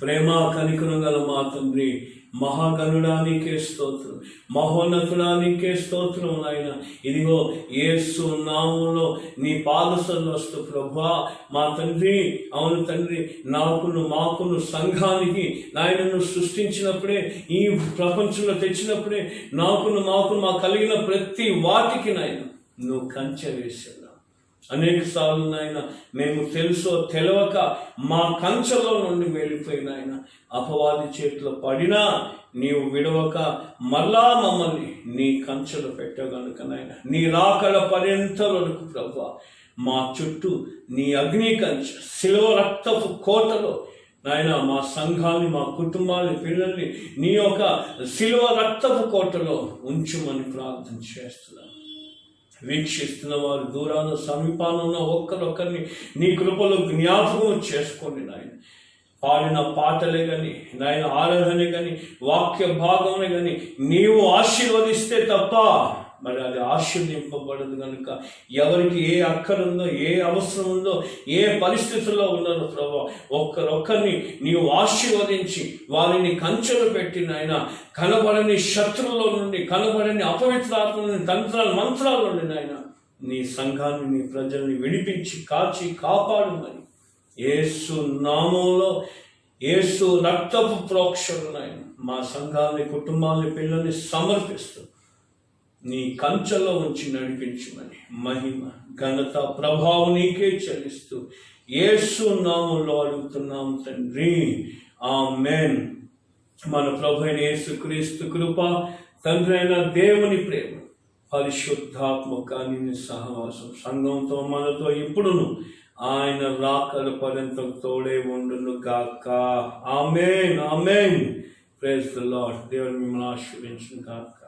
S3: ప్రేమ కనికరం గల మా తండ్రి, మహాగణుడానికే స్తోత్రం, మహోన్నతుడానికే స్తోత్రం నాయన. ఇదిగో యేసు నామములో నీ పాదసల్లో వస్తూ ప్రభా మా తండ్రి, అవును తండ్రి, మాకును సంఘానికి నాయనను సృష్టించినప్పుడే, ఈ ప్రపంచంలో తెచ్చినప్పుడే మాకు మా కలిగిన ప్రతి వాటికి నాయన నువ్వు కంచె వేసావు. అనేక సార్లు నాయన మేము తెలుసో తెలవక మా కంచెలో నుండి వెళ్ళిపోయిన ఆయన అపవాది చేతిలో పడినా నీవు విడవక మరలా మమ్మల్ని నీ కంచెలో పెట్టగనుక నాయన నీ రాకడ పర్యంతలకు ప్రభువా మా చుట్టూ నీ అగ్ని కంచె, శిలువ రక్తపు కోటలో నాయన మా సంఘాన్ని, మా కుటుంబాన్ని, పిల్లల్ని నీ యొక్క శిలువ రక్తపు కోటలో ఉంచుమని ప్రార్థన చేస్తున్నాను. వీక్షిస్తున్న వారు దూరాన సమీపాన ఉన్న ఒక్కరొక్కరిని నీ కృపలో జ్ఞాపకం చేసుకోండి నాయన. పాడిన పాటలే కానీ నాయన, ఆరాధనే కానీ, వాక్య భాగమే కానీ నీవు ఆశీర్వదిస్తే తప్ప మరి అది ఆశీర్వదింపబడదు. కనుక ఎవరికి ఏ అక్కరుందో, ఏ అవసరం ఉందో, ఏ పరిస్థితుల్లో ఉన్నారో ప్రభు ఒక్కరొక్కరిని నీవు ఆశీర్వదించి వారిని కంచెలు పెట్టి నాయన కనబడని శత్రువుల నుండి, కనబడని అపవిత్రాత్మ నుండి, తంత్రాల మంత్రాల నుండి నాయన నీ సంఘాన్ని, నీ ప్రజల్ని విడిపించి కాచి కాపాడుమని యేసు నామంలో, యేసు రక్తపు ప్రోక్షలు నాయన మా సంఘాన్ని, కుటుంబాన్ని, పిల్లల్ని సమర్పిస్తూ నీ కంచెలో ఉంచి నడిపించమని మహిమ, ఘనత, ప్రభావం నీకే చెల్లిస్తూ యేసు నామములో అడుగుతున్నాం తండ్రి. ఆమేన్. మన ప్రభు అయిన యేసుక్రీస్తు కృప, తండ్రి అయిన దేవుని ప్రేమ, పరిశుద్ధాత్మ కాని సహవాసం సంఘంతో మనతో ఇప్పుడును ఆయన రాకడ పర్యంతం తోడే ఉండును గాక. ఆమేన్. ఆమేన్. Praise the Lord. దేవుడు మిమ్మల్ని ఆశీర్వదించును గాక.